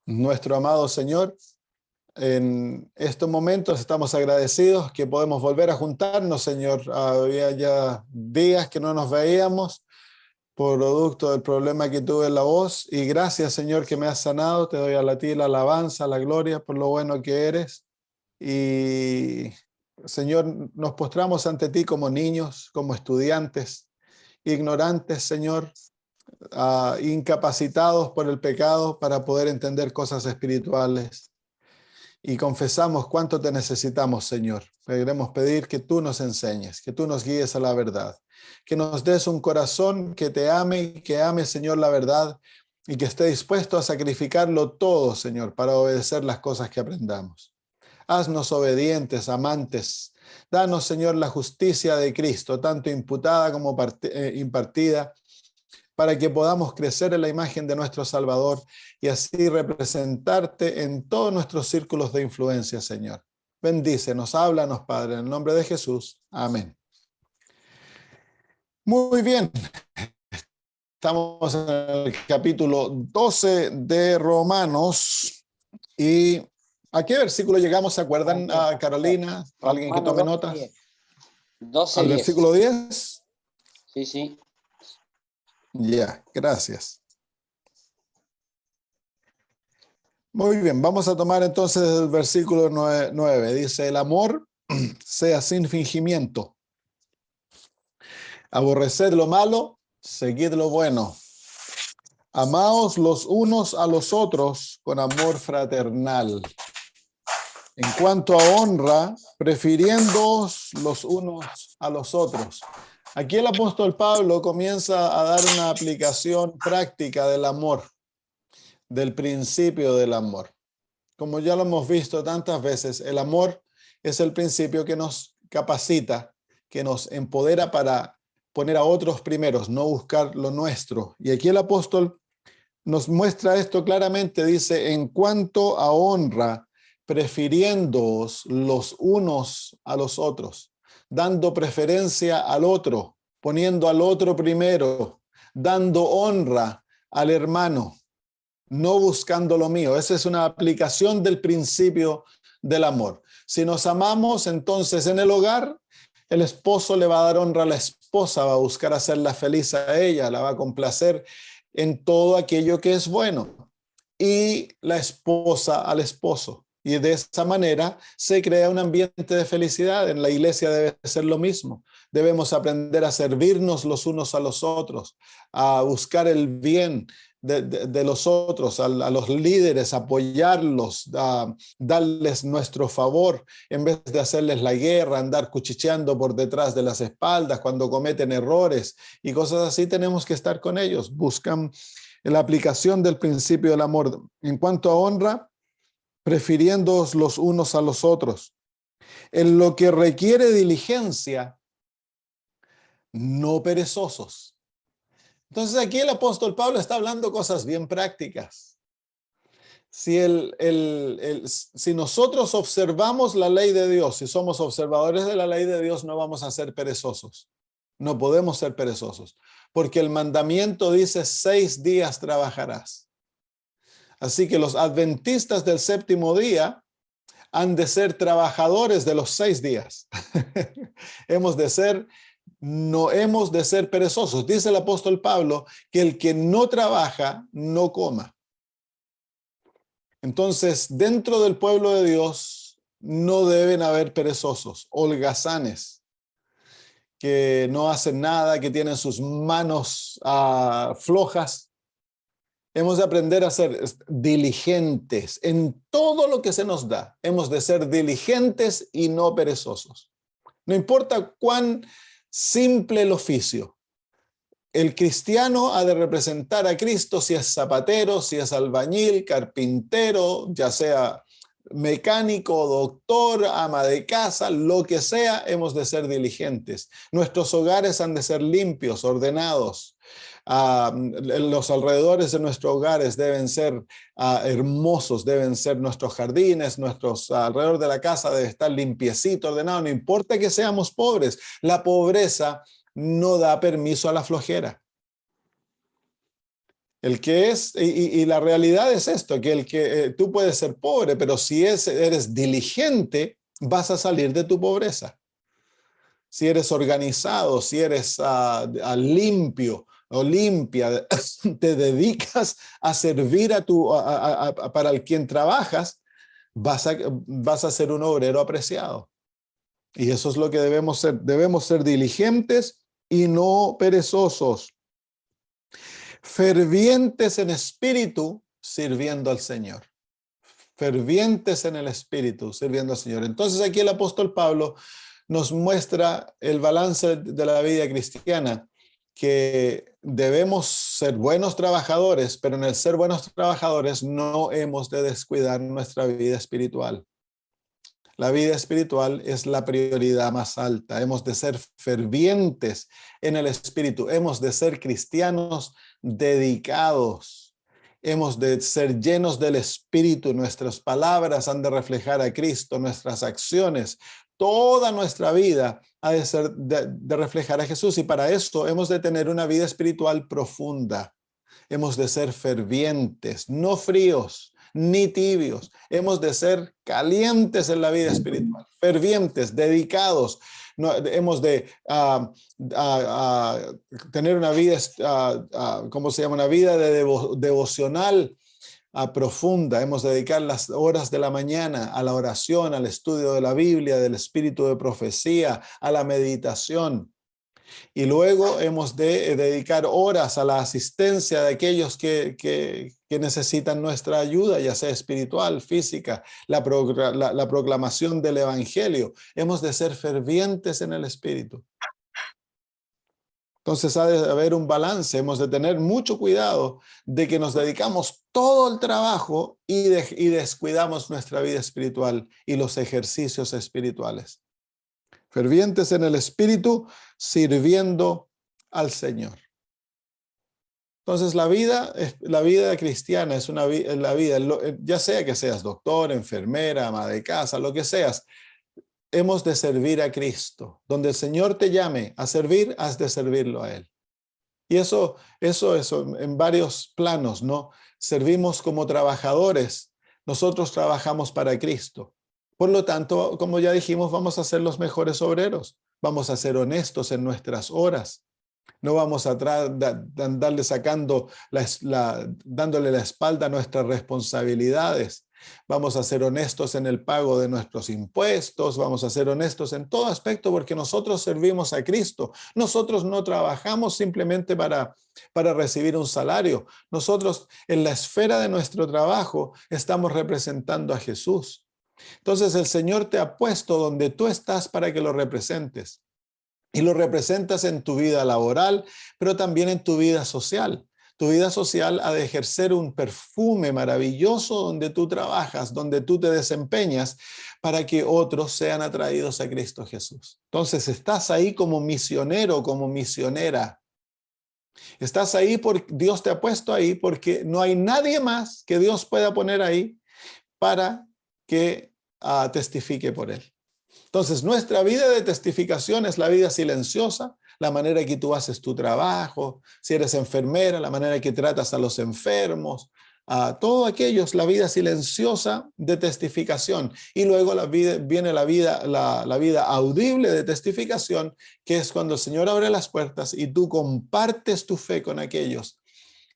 Nuestro amado Señor, en estos momentos estamos agradecidos que podemos volver a juntarnos, Señor. Había ya días que no nos veíamos, producto del problema que tuve en la voz, y gracias, Señor, que me has sanado. Te doy a ti la alabanza, la gloria por lo bueno que eres. Y, Señor, nos postramos ante ti como niños, como estudiantes, ignorantes, Señor, incapacitados por el pecado para poder entender cosas espirituales. Y confesamos cuánto te necesitamos, Señor. Queremos pedir que tú nos enseñes, que tú nos guíes a la verdad, que nos des un corazón que te ame, que ame, Señor, la verdad, y que esté dispuesto a sacrificarlo todo, Señor, para obedecer las cosas que aprendamos. Haznos obedientes, amantes. Danos, Señor, la justicia de Cristo, tanto imputada como impartida, para que podamos crecer en la imagen de nuestro Salvador y así representarte en todos nuestros círculos de influencia, Señor. Bendícenos, háblanos, Padre, en el nombre de Jesús. Amén. Muy bien. Estamos en el capítulo 12 de Romanos. ¿Y a qué versículo llegamos? ¿Se acuerdan, Carolina? ¿Alguien que tome notas? 12, ¿Al 10. versículo 10? Sí, sí. Ya, gracias. Muy bien, vamos a tomar entonces el versículo 9. Dice, el amor sea sin fingimiento. Aborreced lo malo, seguid lo bueno. Amaos los unos a los otros con amor fraternal. En cuanto a honra, prefiriéndoos los unos a los otros. Aquí el apóstol Pablo comienza a dar una aplicación práctica del amor, del principio del amor. Como ya lo hemos visto tantas veces, el amor es el principio que nos capacita, que nos empodera para poner a otros primeros, no buscar lo nuestro. Y aquí el apóstol nos muestra esto claramente, dice, en cuanto a honra, prefiriéndoos los unos a los otros, dando preferencia al otro, poniendo al otro primero, dando honra al hermano, no buscando lo mío. Esa es una aplicación del principio del amor. Si nos amamos, entonces en el hogar, el esposo le va a dar honra a la esposa, va a buscar hacerla feliz a ella, la va a complacer en todo aquello que es bueno. Y la esposa al esposo. Y de esa manera se crea un ambiente de felicidad. En la iglesia debe ser lo mismo. Debemos aprender a servirnos los unos a los otros, a buscar el bien de los otros, a los líderes, apoyarlos, darles nuestro favor, en vez de hacerles la guerra, andar cuchicheando por detrás de las espaldas cuando cometen errores y cosas así. Tenemos que estar con ellos. Buscan la aplicación del principio del amor. En cuanto a honra, prefiriéndoos los unos a los otros. En lo que requiere diligencia, no perezosos. Entonces aquí el apóstol Pablo está hablando cosas bien prácticas. Si nosotros observamos la ley de Dios, si somos observadores de la ley de Dios, no vamos a ser perezosos. No podemos ser perezosos, porque el mandamiento dice 6 días trabajarás. Así que los adventistas del séptimo día han de ser trabajadores de los 6 días. No hemos de ser perezosos. Dice el apóstol Pablo que el que no trabaja, no coma. Entonces, dentro del pueblo de Dios no deben haber perezosos, holgazanes, que no hacen nada, que tienen sus manos flojas. Hemos de aprender a ser diligentes en todo lo que se nos da. Hemos de ser diligentes y no perezosos. No importa cuán simple el oficio. El cristiano ha de representar a Cristo, si es zapatero, si es albañil, carpintero, ya sea mecánico, doctor, ama de casa, lo que sea, hemos de ser diligentes. Nuestros hogares han de ser limpios, ordenados. Los alrededores de nuestros hogares deben ser hermosos, deben ser nuestros jardines, alrededor de la casa debe estar limpiecito, ordenado, no importa que seamos pobres. La pobreza no da permiso a la flojera. El que es, y la realidad es esto, que tú puedes ser pobre, pero si eres diligente, vas a salir de tu pobreza. Si eres organizado, si eres limpio o limpia, te dedicas a servir para el quien trabajas, vas a ser un obrero apreciado. Y eso es lo que debemos ser. Debemos ser diligentes y no perezosos, fervientes en espíritu, sirviendo al Señor. Fervientes en el espíritu, sirviendo al Señor. Entonces aquí el apóstol Pablo nos muestra el balance de la vida cristiana, que debemos ser buenos trabajadores, pero en el ser buenos trabajadores no hemos de descuidar nuestra vida espiritual. La vida espiritual es la prioridad más alta. Hemos de ser fervientes en el espíritu. Hemos de ser cristianos dedicados. Hemos de ser llenos del espíritu. Nuestras palabras han de reflejar a Cristo. Nuestras acciones, toda nuestra vida ha de ser de reflejar a Jesús. Y para esto hemos de tener una vida espiritual profunda. Hemos de ser fervientes, no fríos ni tibios. Hemos de ser calientes en la vida espiritual, fervientes, dedicados. No, hemos de tener una vida, ¿cómo se llama? Una vida devocional profunda. Hemos de dedicar las horas de la mañana a la oración, al estudio de la Biblia, del espíritu de profecía, a la meditación. Y luego hemos de dedicar horas a la asistencia de aquellos que necesitan nuestra ayuda, ya sea espiritual, física, la proclamación del evangelio. Hemos de ser fervientes en el espíritu. Entonces ha de haber un balance. Hemos de tener mucho cuidado de que nos dedicamos todo el trabajo y descuidamos nuestra vida espiritual y los ejercicios espirituales. Fervientes en el espíritu, sirviendo al Señor. Entonces la vida cristiana es la vida, ya sea que seas doctor, enfermera, ama de casa, lo que seas, hemos de servir a Cristo. Donde el Señor te llame a servir, has de servirlo a Él. Y eso en varios planos, ¿no? Servimos como trabajadores. Nosotros trabajamos para Cristo. Por lo tanto, como ya dijimos, vamos a ser los mejores obreros. Vamos a ser honestos en nuestras horas. No vamos a andarle dándole la espalda a nuestras responsabilidades. Vamos a ser honestos en el pago de nuestros impuestos. Vamos a ser honestos en todo aspecto porque nosotros servimos a Cristo. Nosotros no trabajamos simplemente para recibir un salario. Nosotros en la esfera de nuestro trabajo estamos representando a Jesús. Entonces el Señor te ha puesto donde tú estás para que lo representes. Y lo representas en tu vida laboral, pero también en tu vida social. Tu vida social ha de ejercer un perfume maravilloso donde tú trabajas, donde tú te desempeñas, para que otros sean atraídos a Cristo Jesús. Entonces estás ahí como misionero, como misionera. Estás ahí porque Dios te ha puesto ahí, porque no hay nadie más que Dios pueda poner ahí para que testifique por él. Entonces, nuestra vida de testificación es la vida silenciosa, la manera que tú haces tu trabajo, si eres enfermera, la manera que tratas a los enfermos, todo aquello es la vida silenciosa de testificación. Y luego viene la vida audible de testificación, que es cuando el Señor abre las puertas y tú compartes tu fe con aquellos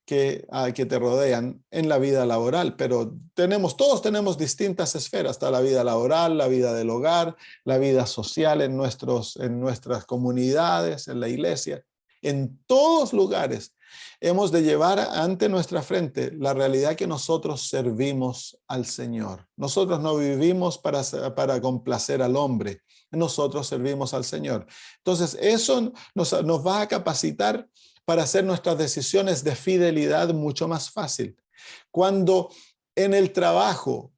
que te rodean en la vida laboral, pero todos tenemos distintas esferas. Está la vida laboral, la vida del hogar, la vida social en nuestras comunidades, en la iglesia. En todos lugares hemos de llevar ante nuestra frente la realidad que nosotros servimos al Señor. Nosotros no vivimos para complacer al hombre, nosotros servimos al Señor. Entonces eso nos va a capacitar para hacer nuestras decisiones de fidelidad mucho más fácil. Cuando en el trabajo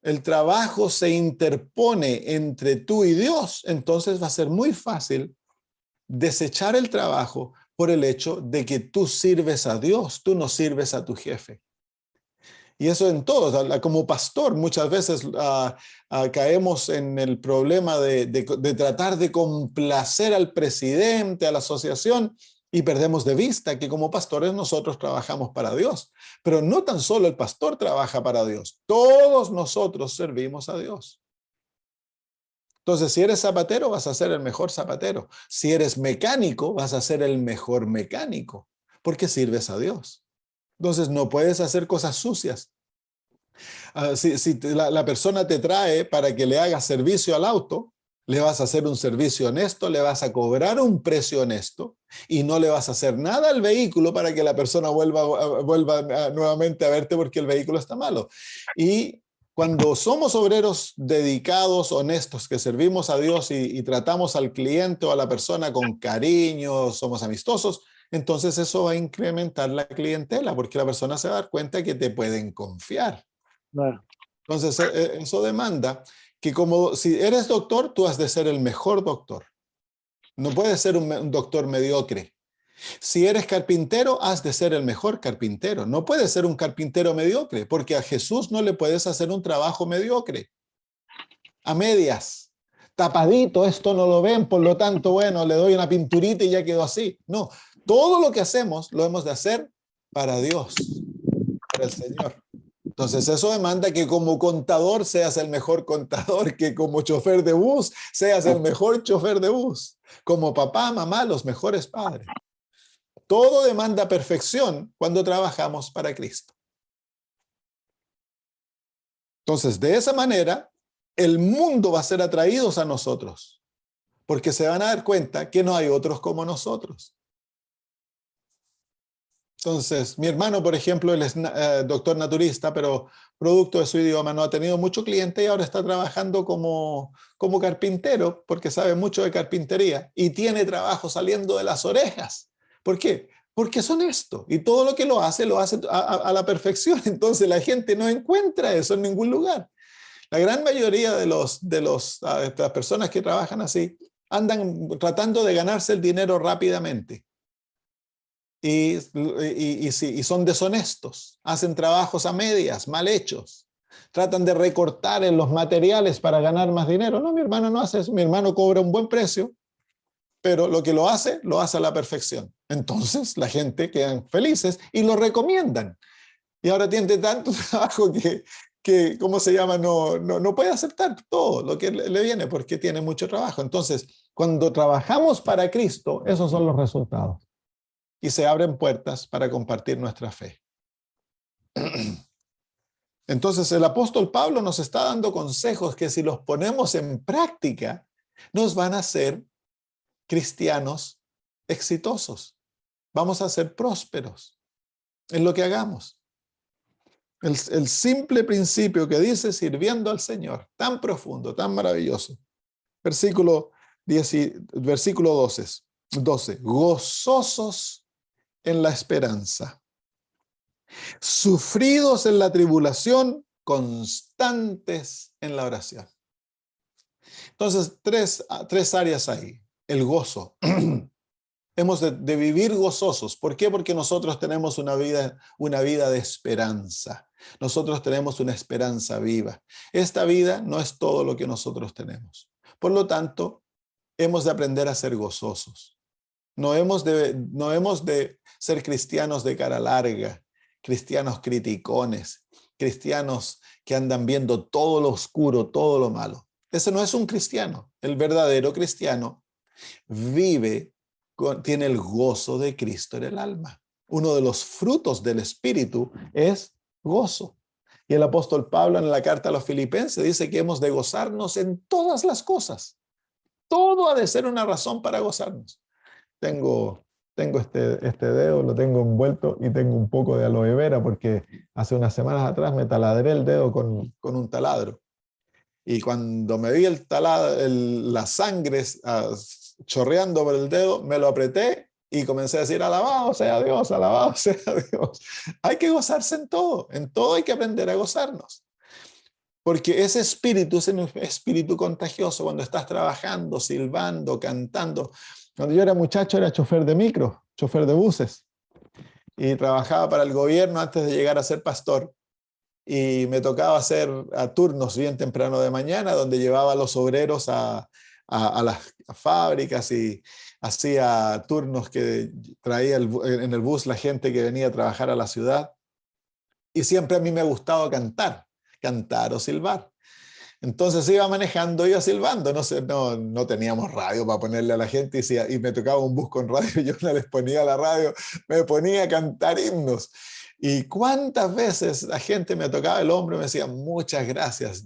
se interpone entre tú y Dios, entonces va a ser muy fácil desechar el trabajo por el hecho de que tú sirves a Dios, tú no sirves a tu jefe. Y eso en todo, como pastor muchas veces caemos en el problema de tratar de complacer al presidente, a la asociación, Y perdemos de vista que como pastores nosotros trabajamos para Dios. Pero no tan solo el pastor trabaja para Dios, todos nosotros servimos a Dios. Entonces, si eres zapatero, vas a ser el mejor zapatero. Si eres mecánico, vas a ser el mejor mecánico, porque sirves a Dios. Entonces, no puedes hacer cosas sucias. Si la persona te trae para que le hagas servicio al auto, le vas a hacer un servicio honesto, le vas a cobrar un precio honesto y no le vas a hacer nada al vehículo para que la persona vuelva nuevamente a verte porque el vehículo está malo. Y cuando somos obreros dedicados, honestos, que servimos a Dios y tratamos al cliente o a la persona con cariño, somos amistosos, entonces eso va a incrementar la clientela porque la persona se va a dar cuenta que te pueden confiar. Claro. Entonces, eso demanda que como si eres doctor, tú has de ser el mejor doctor. No puedes ser un doctor mediocre. Si eres carpintero, has de ser el mejor carpintero. No puedes ser un carpintero mediocre, porque a Jesús no le puedes hacer un trabajo mediocre. A medias. Tapadito, esto no lo ven, por lo tanto, bueno, le doy una pinturita y ya quedó así. No, todo lo que hacemos lo hemos de hacer para Dios, para el Señor. Entonces eso demanda que como contador seas el mejor contador, que como chofer de bus seas el mejor chofer de bus, como papá, mamá, los mejores padres. Todo demanda perfección cuando trabajamos para Cristo. Entonces, de esa manera, el mundo va a ser atraídos a nosotros, porque se van a dar cuenta que no hay otros como nosotros. Entonces, mi hermano, por ejemplo, él es doctor naturista, pero producto de su idioma no ha tenido mucho cliente y ahora está trabajando como carpintero, porque sabe mucho de carpintería y tiene trabajo saliendo de las orejas. ¿Por qué? Porque es honesto y todo lo que lo hace a la perfección. Entonces la gente no encuentra eso en ningún lugar. La gran mayoría de las personas que trabajan así andan tratando de ganarse el dinero rápidamente. Y son deshonestos, hacen trabajos a medias, mal hechos, tratan de recortar en los materiales para ganar más dinero. No, mi hermano no hace eso, mi hermano cobra un buen precio, pero lo que lo hace a la perfección. Entonces la gente quedan felices y lo recomiendan. Y ahora tiene tanto trabajo que ¿cómo se llama? No puede aceptar todo lo que le viene porque tiene mucho trabajo. Entonces, cuando trabajamos para Cristo, esos son los resultados. Y se abren puertas para compartir nuestra fe. Entonces el apóstol Pablo nos está dando consejos que si los ponemos en práctica, nos van a hacer cristianos exitosos. Vamos a ser prósperos en lo que hagamos. El simple principio que dice sirviendo al Señor, tan profundo, tan maravilloso. Versículo 12. Gozosos en la esperanza, sufridos en la tribulación, constantes en la oración. Entonces, tres áreas ahí. El gozo. Hemos de vivir gozosos. ¿Por qué? Porque nosotros tenemos una vida de esperanza. Nosotros tenemos una esperanza viva. Esta vida no es todo lo que nosotros tenemos. Por lo tanto, hemos de aprender a ser gozosos. No hemos de ser cristianos de cara larga, cristianos criticones, cristianos que andan viendo todo lo oscuro, todo lo malo. Ese no es un cristiano. El verdadero cristiano tiene el gozo de Cristo en el alma. Uno de los frutos del Espíritu es gozo. Y el apóstol Pablo en la carta a los Filipenses dice que hemos de gozarnos en todas las cosas. Todo ha de ser una razón para gozarnos. Tengo este dedo, lo tengo envuelto y tengo un poco de aloe vera porque hace unas semanas atrás me taladré el dedo con un taladro. Y cuando me vi la sangre chorreando por el dedo, me lo apreté y comencé a decir, alabado sea Dios, alabado sea Dios. Hay que gozarse en todo hay que aprender a gozarnos. Porque ese espíritu es un espíritu contagioso cuando estás trabajando, silbando, cantando. Cuando yo era muchacho era chofer de micro, chofer de buses. Y trabajaba para el gobierno antes de llegar a ser pastor. Y me tocaba hacer a turnos bien temprano de mañana, donde llevaba a los obreros a a las fábricas y hacía turnos que traía en el bus la gente que venía a trabajar a la ciudad. Y siempre a mí me ha gustado cantar o silbar. Entonces iba manejando, iba silbando, no teníamos radio para ponerle a la gente y me tocaba un bus con radio, yo no les ponía la radio, me ponía a cantar himnos. Y cuántas veces la gente me tocaba el hombro y me decía, muchas gracias,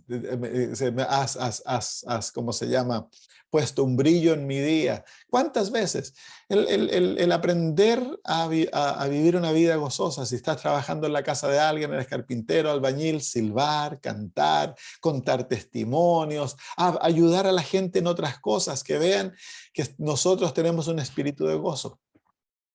has, ¿cómo se llama? Puesto un brillo en mi día. ¿Cuántas veces? El aprender a vivir una vida gozosa, si estás trabajando en la casa de alguien, eres carpintero, albañil, silbar, cantar, contar testimonios, ayudar a la gente en otras cosas, que vean que nosotros tenemos un espíritu de gozo,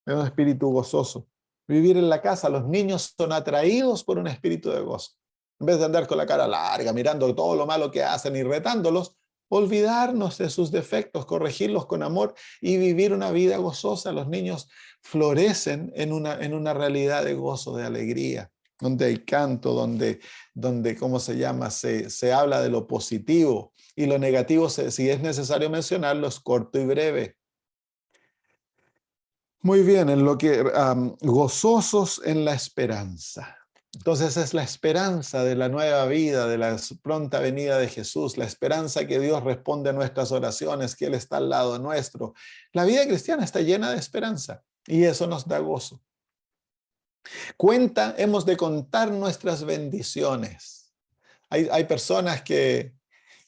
un espíritu gozoso. Vivir en la casa, los niños son atraídos por un espíritu de gozo. En vez de andar con la cara larga, mirando todo lo malo que hacen y retándolos, olvidarnos de sus defectos, corregirlos con amor y vivir una vida gozosa. Los niños florecen en una realidad de gozo, de alegría, donde hay canto, donde ¿cómo se llama? Se habla de lo positivo y lo negativo, si es necesario mencionarlo, es corto y breve. Muy bien, en lo que gozosos en la esperanza. Entonces es la esperanza de la nueva vida, de la pronta venida de Jesús, la esperanza que Dios responde a nuestras oraciones, que Él está al lado nuestro. La vida cristiana está llena de esperanza y eso nos da gozo. Hemos de contar nuestras bendiciones. Hay personas que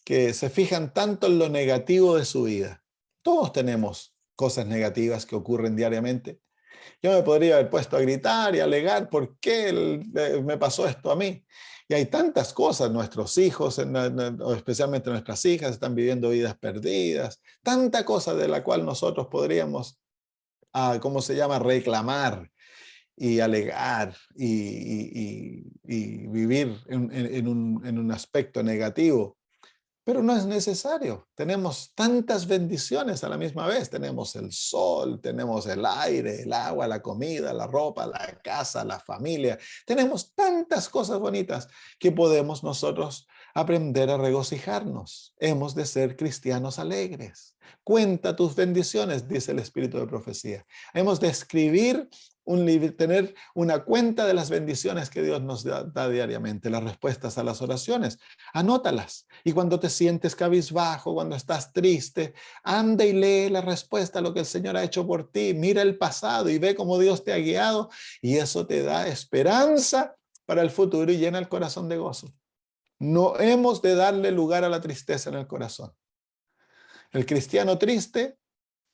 se fijan tanto en lo negativo de su vida. Todos tenemos cosas negativas que ocurren diariamente. Yo me podría haber puesto a gritar y alegar por qué me pasó esto a mí. Y hay tantas cosas, nuestros hijos, o especialmente nuestras hijas, están viviendo vidas perdidas, tanta cosa de la cual nosotros podríamos, ¿cómo se llama?, reclamar y alegar y vivir en un aspecto negativo. Pero no es necesario. Tenemos tantas bendiciones a la misma vez. Tenemos el sol, tenemos el aire, el agua, la comida, la ropa, la casa, la familia. Tenemos tantas cosas bonitas que podemos nosotros aprender a regocijarnos. Hemos de ser cristianos alegres. Cuenta tus bendiciones, dice el Espíritu de Profecía. Hemos de escribir un libro, tener una cuenta de las bendiciones que Dios nos da diariamente, las respuestas a las oraciones. Anótalas. Y cuando te sientes cabizbajo, cuando estás triste, anda y lee la respuesta a lo que el Señor ha hecho por ti. Mira el pasado y ve cómo Dios te ha guiado. Y eso te da esperanza para el futuro y llena el corazón de gozo. No hemos de darle lugar a la tristeza en el corazón. El cristiano triste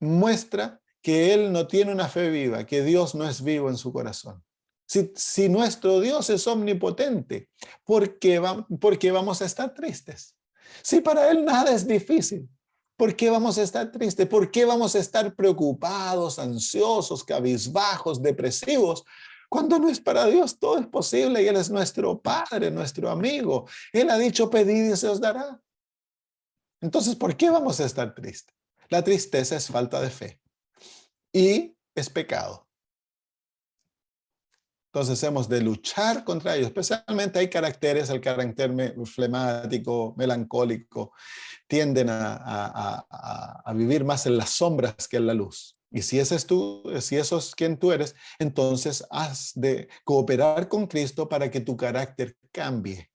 muestra que él no tiene una fe viva, que Dios no es vivo en su corazón. Si nuestro Dios es omnipotente, ¿por qué vamos a estar tristes? Si para Él nada es difícil, ¿por qué vamos a estar tristes? ¿Por qué vamos a estar preocupados, ansiosos, cabizbajos, depresivos? Cuando no es para Dios, todo es posible y Él es nuestro Padre, nuestro amigo. Él ha dicho, pedid y se os dará. Entonces, ¿por qué vamos a estar tristes? La tristeza es falta de fe y es pecado. Entonces hemos de luchar contra ellos. Especialmente hay caracteres, el carácter flemático, melancólico, tienden a vivir más en las sombras que en la luz. Y si ese es si eso es quien tú eres, entonces has de cooperar con Cristo para que tu carácter cambie.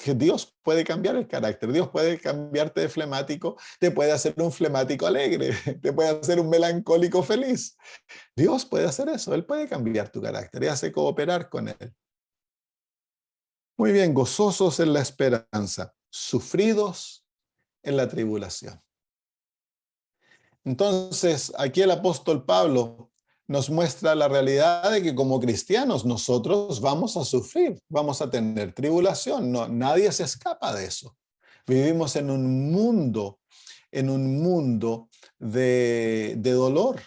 Que Dios puede cambiar el carácter, Dios puede cambiarte de flemático, te puede hacer un flemático alegre, te puede hacer un melancólico feliz. Dios puede hacer eso, Él puede cambiar tu carácter y hace cooperar con Él. Muy bien, gozosos en la esperanza, sufridos en la tribulación. Entonces, aquí el apóstol Pablo nos muestra la realidad de que como cristianos nosotros vamos a sufrir, vamos a tener tribulación, nadie se escapa de eso. Vivimos en un mundo de dolor.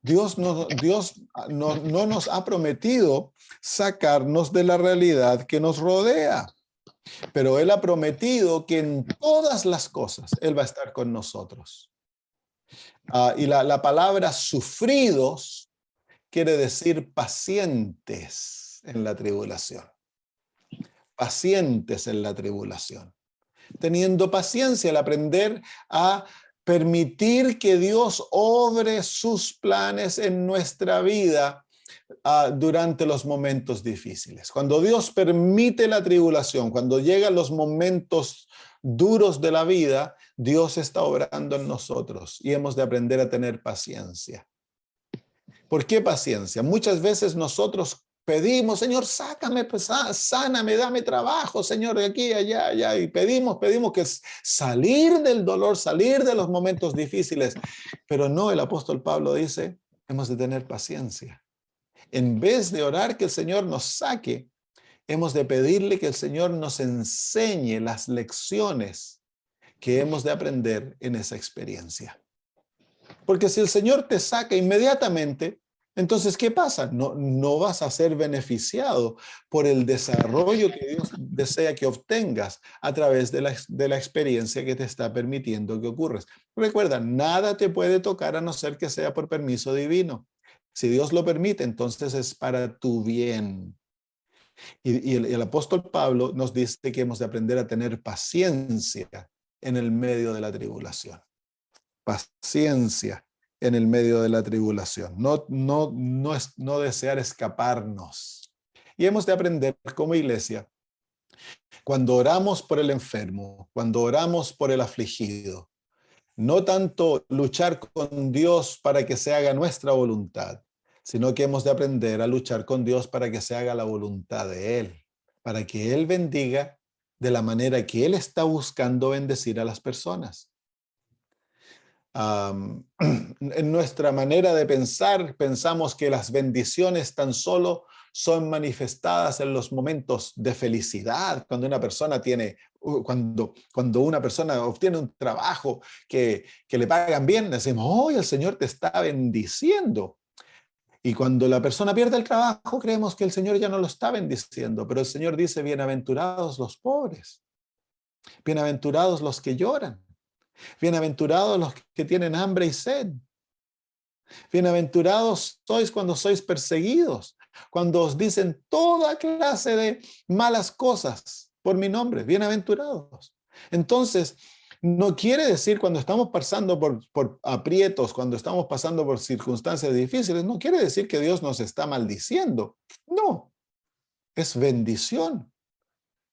Dios no nos ha prometido sacarnos de la realidad que nos rodea, pero Él ha prometido que en todas las cosas Él va a estar con nosotros. Y la palabra sufridos quiere decir pacientes en la tribulación. Pacientes en la tribulación. Teniendo paciencia al aprender a permitir que Dios obre sus planes en nuestra vida durante los momentos difíciles. Cuando Dios permite la tribulación, cuando llegan los momentos duros de la vida, Dios está obrando en nosotros y hemos de aprender a tener paciencia. ¿Por qué paciencia? Muchas veces nosotros pedimos, Señor, sácame, pues, sáname, dame trabajo, Señor, de aquí, allá, allá, y pedimos que salir del dolor, salir de los momentos difíciles, pero no, el apóstol Pablo dice, hemos de tener paciencia. En vez de orar que el Señor nos saque, hemos de pedirle que el Señor nos enseñe las lecciones que hemos de aprender en esa experiencia. Porque si el Señor te saca inmediatamente, entonces, ¿qué pasa? No vas a ser beneficiado por el desarrollo que Dios desea que obtengas a través de la experiencia que te está permitiendo que ocurras. Recuerda, nada te puede tocar a no ser que sea por permiso divino. Si Dios lo permite, entonces es para tu bien. Y el apóstol Pablo nos dice que hemos de aprender a tener paciencia en el medio de la tribulación. Paciencia en el medio de la tribulación. No desear escaparnos. Y hemos de aprender como iglesia, cuando oramos por el enfermo, cuando oramos por el afligido, no tanto luchar con Dios para que se haga nuestra voluntad, sino que hemos de aprender a luchar con Dios para que se haga la voluntad de Él, para que Él bendiga de la manera que Él está buscando bendecir a las personas. En nuestra manera de pensar, pensamos que las bendiciones tan solo son manifestadas en los momentos de felicidad, cuando una persona cuando una persona obtiene un trabajo que le pagan bien, decimos, ¡oh, el Señor te está bendiciendo! Y cuando la persona pierde el trabajo, creemos que el Señor ya no lo está bendiciendo, pero el Señor dice, bienaventurados los pobres, bienaventurados los que lloran, bienaventurados los que tienen hambre y sed. Bienaventurados sois cuando sois perseguidos, cuando os dicen toda clase de malas cosas por mi nombre. Bienaventurados. Entonces, no quiere decir cuando estamos pasando por aprietos, cuando estamos pasando por circunstancias difíciles, no quiere decir que Dios nos está maldiciendo. No, es bendición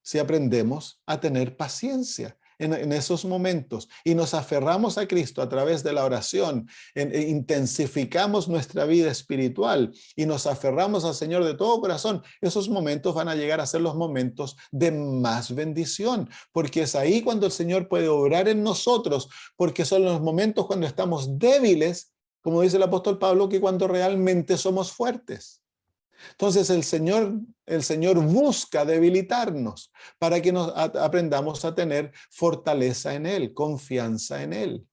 si aprendemos a tener paciencia en esos momentos y nos aferramos a Cristo a través de la oración, intensificamos nuestra vida espiritual y nos aferramos al Señor de todo corazón, esos momentos van a llegar a ser los momentos de más bendición, porque es ahí cuando el Señor puede obrar en nosotros, porque son los momentos cuando estamos débiles, como dice el apóstol Pablo, que cuando realmente somos fuertes. Entonces el Señor busca debilitarnos para que aprendamos a tener fortaleza en Él, confianza en Él.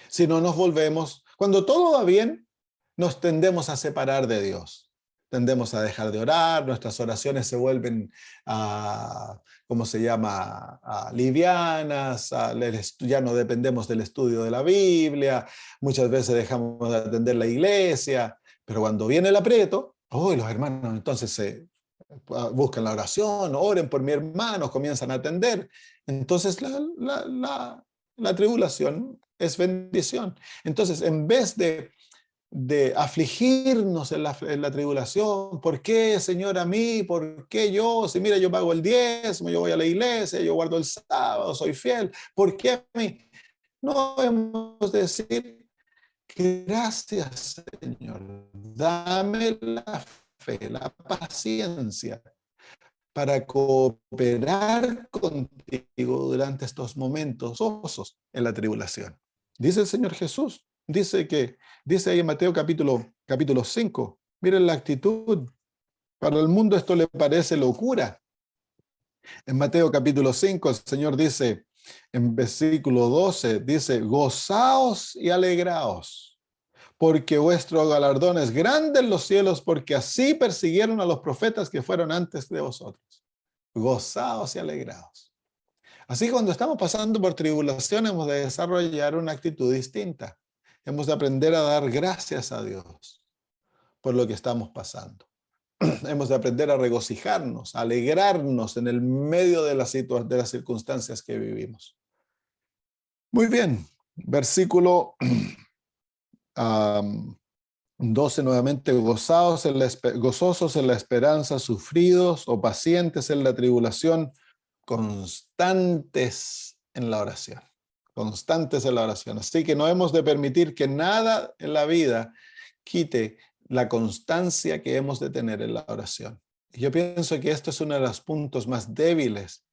Si no nos volvemos, cuando todo va bien, nos tendemos a separar de Dios. Tendemos a dejar de orar, nuestras oraciones se vuelven, ¿cómo se llama? Livianas, ya no dependemos del estudio de la Biblia, muchas veces dejamos de atender la iglesia, pero cuando viene el aprieto, los hermanos entonces buscan la oración, oren por mi hermano, comienzan a atender. Entonces la tribulación es bendición. Entonces, en vez de afligirnos en la tribulación, ¿por qué, Señor, a mí? ¿Por qué yo? Si mira, yo pago el diezmo, yo voy a la iglesia, yo guardo el sábado, soy fiel. ¿Por qué a mí? No debemos decir, gracias, Señor, dame la fe, la paciencia para cooperar contigo durante estos momentos gozosos en la tribulación. Dice el Señor Jesús, dice ahí en Mateo capítulo 5, miren la actitud, para el mundo esto le parece locura. En Mateo capítulo 5 el Señor dice, en versículo 12, dice, gozaos y alegraos, porque vuestro galardón es grande en los cielos, porque así persiguieron a los profetas que fueron antes de vosotros. Gozaos y alegraos. Así que cuando estamos pasando por tribulación, hemos de desarrollar una actitud distinta. Hemos de aprender a dar gracias a Dios por lo que estamos pasando. Hemos de aprender a regocijarnos, a alegrarnos en el medio de las circunstancias que vivimos. Muy bien. Versículo 12 nuevamente, gozosos en la esperanza, sufridos o pacientes en la tribulación, constantes en la oración. Constantes en la oración. Así que no hemos de permitir que nada en la vida quite la constancia que hemos de tener en la oración. Y yo pienso que esto es uno de los puntos más débiles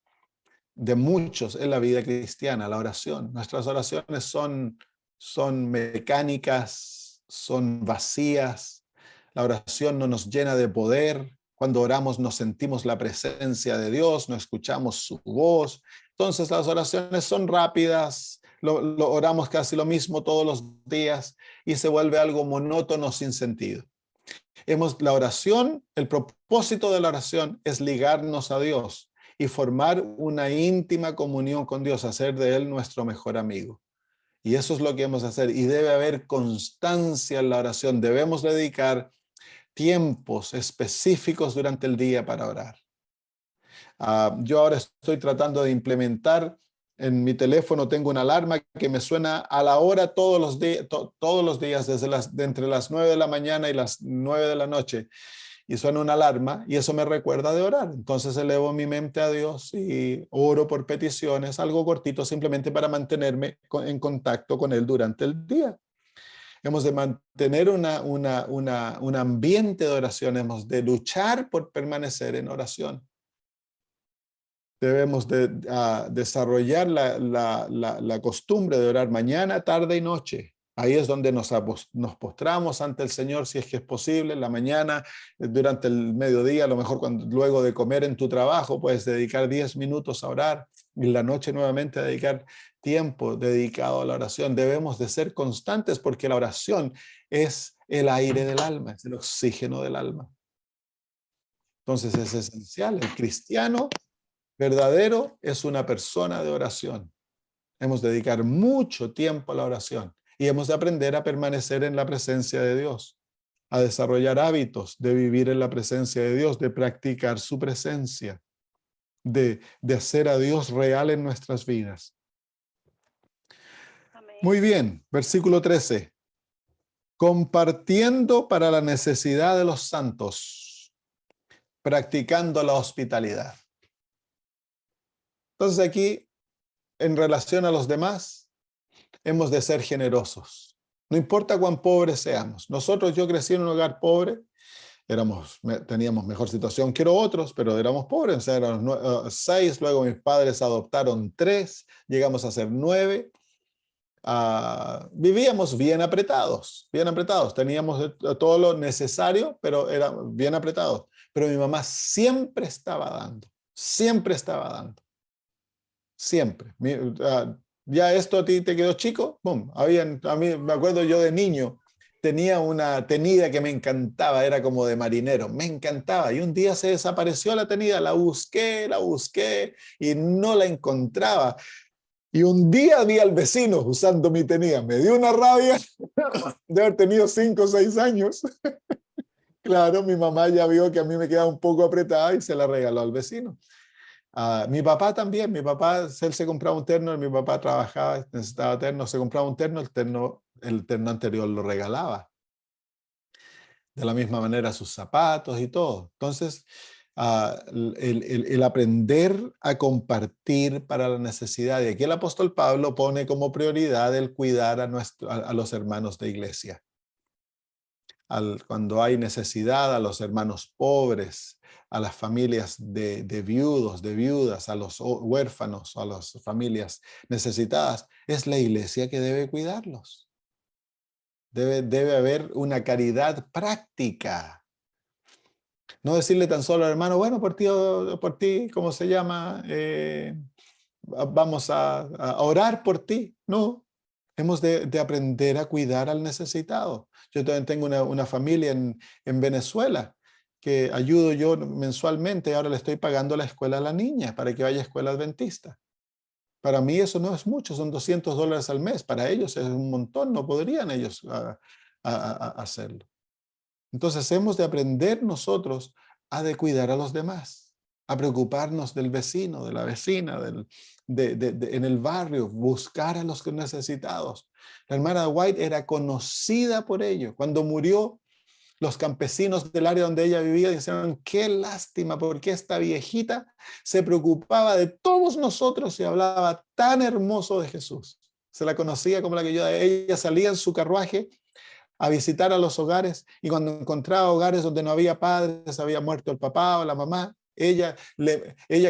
de muchos en la vida cristiana, la oración. Nuestras oraciones son mecánicas, son vacías. La oración no nos llena de poder. Cuando oramos no sentimos la presencia de Dios, no escuchamos su voz. Entonces las oraciones son rápidas, lo oramos casi lo mismo todos los días y se vuelve algo monótono sin sentido. La oración, el propósito de la oración es ligarnos a Dios y formar una íntima comunión con Dios, hacer de Él nuestro mejor amigo. Y eso es lo que hemos de hacer. Y debe haber constancia en la oración. Debemos dedicar tiempos específicos durante el día para orar. Yo ahora estoy tratando de implementar en mi teléfono, tengo una alarma que me suena a la hora todos los días de entre las 9 de la mañana y las 9 de la noche. Y suena una alarma y eso me recuerda de orar. Entonces elevo mi mente a Dios y oro por peticiones, algo cortito, simplemente para mantenerme en contacto con Él durante el día. Hemos de mantener un ambiente de oración, hemos de luchar por permanecer en oración. Debemos de desarrollar la costumbre de orar mañana, tarde y noche. Ahí es donde nos postramos ante el Señor, si es que es posible, en la mañana, durante el mediodía, a lo mejor luego de comer en tu trabajo, puedes dedicar 10 minutos a orar, y en la noche nuevamente dedicar tiempo dedicado a la oración. Debemos de ser constantes porque la oración es el aire del alma, es el oxígeno del alma. Entonces es esencial. El cristiano verdadero es una persona de oración. Hemos de dedicar mucho tiempo a la oración y hemos de aprender a permanecer en la presencia de Dios, a desarrollar hábitos de vivir en la presencia de Dios, de practicar su presencia, de hacer a Dios real en nuestras vidas. Amén. Muy bien, versículo 13. Compartiendo para la necesidad de los santos, practicando la hospitalidad. Entonces aquí, en relación a los demás, hemos de ser generosos. No importa cuán pobres seamos. Yo crecí en un hogar pobre, teníamos mejor situación que otros, pero éramos pobres. O sea, éramos 6, luego mis padres adoptaron 3, llegamos a ser 9. Vivíamos bien apretados, teníamos todo lo necesario, pero era bien apretados. Pero mi mamá siempre estaba dando, siempre estaba dando. Siempre. Ya esto a ti te quedó chico, ¡pum! A mí me acuerdo yo de niño, tenía una tenida que me encantaba, era como de marinero, me encantaba. Y un día se desapareció la tenida, la busqué y no la encontraba. Y un día vi al vecino usando mi tenida, me dio una rabia de haber tenido 5 o 6 años. Claro, mi mamá ya vio que a mí me quedaba un poco apretada y se la regaló al vecino. Mi papá también, él se compraba un terno, mi papá trabajaba, necesitaba terno, se compraba un terno, el terno anterior lo regalaba. De la misma manera sus zapatos y todo. Entonces, el aprender a compartir para la necesidad, y aquí el apóstol Pablo pone como prioridad el cuidar a los hermanos de iglesia. Cuando hay necesidad, a los hermanos pobres, a las familias de viudos, de viudas, a los huérfanos, a las familias necesitadas, es la iglesia que debe cuidarlos. Debe haber una caridad práctica. No decirle tan solo al hermano, bueno, por ti, ¿cómo se llama? Vamos a orar por ti. No, hemos de aprender a cuidar al necesitado. Yo también tengo una familia en Venezuela que ayudo yo mensualmente. Ahora le estoy pagando la escuela a la niña para que vaya a escuela adventista. Para mí eso no es mucho, son $200 al mes. Para ellos es un montón, no podrían ellos hacerlo. Entonces hemos de aprender nosotros a de cuidar a los demás, a preocuparnos del vecino, de la vecina, en el barrio, buscar a los necesitados. La hermana White era conocida por ello. Cuando murió, los campesinos del área donde ella vivía dijeron, qué lástima, porque esta viejita se preocupaba de todos nosotros y hablaba tan hermoso de Jesús. Se la conocía como la que yo. Ella salía en su carruaje a visitar a los hogares, y cuando encontraba hogares donde no había padres, había muerto el papá o la mamá, ella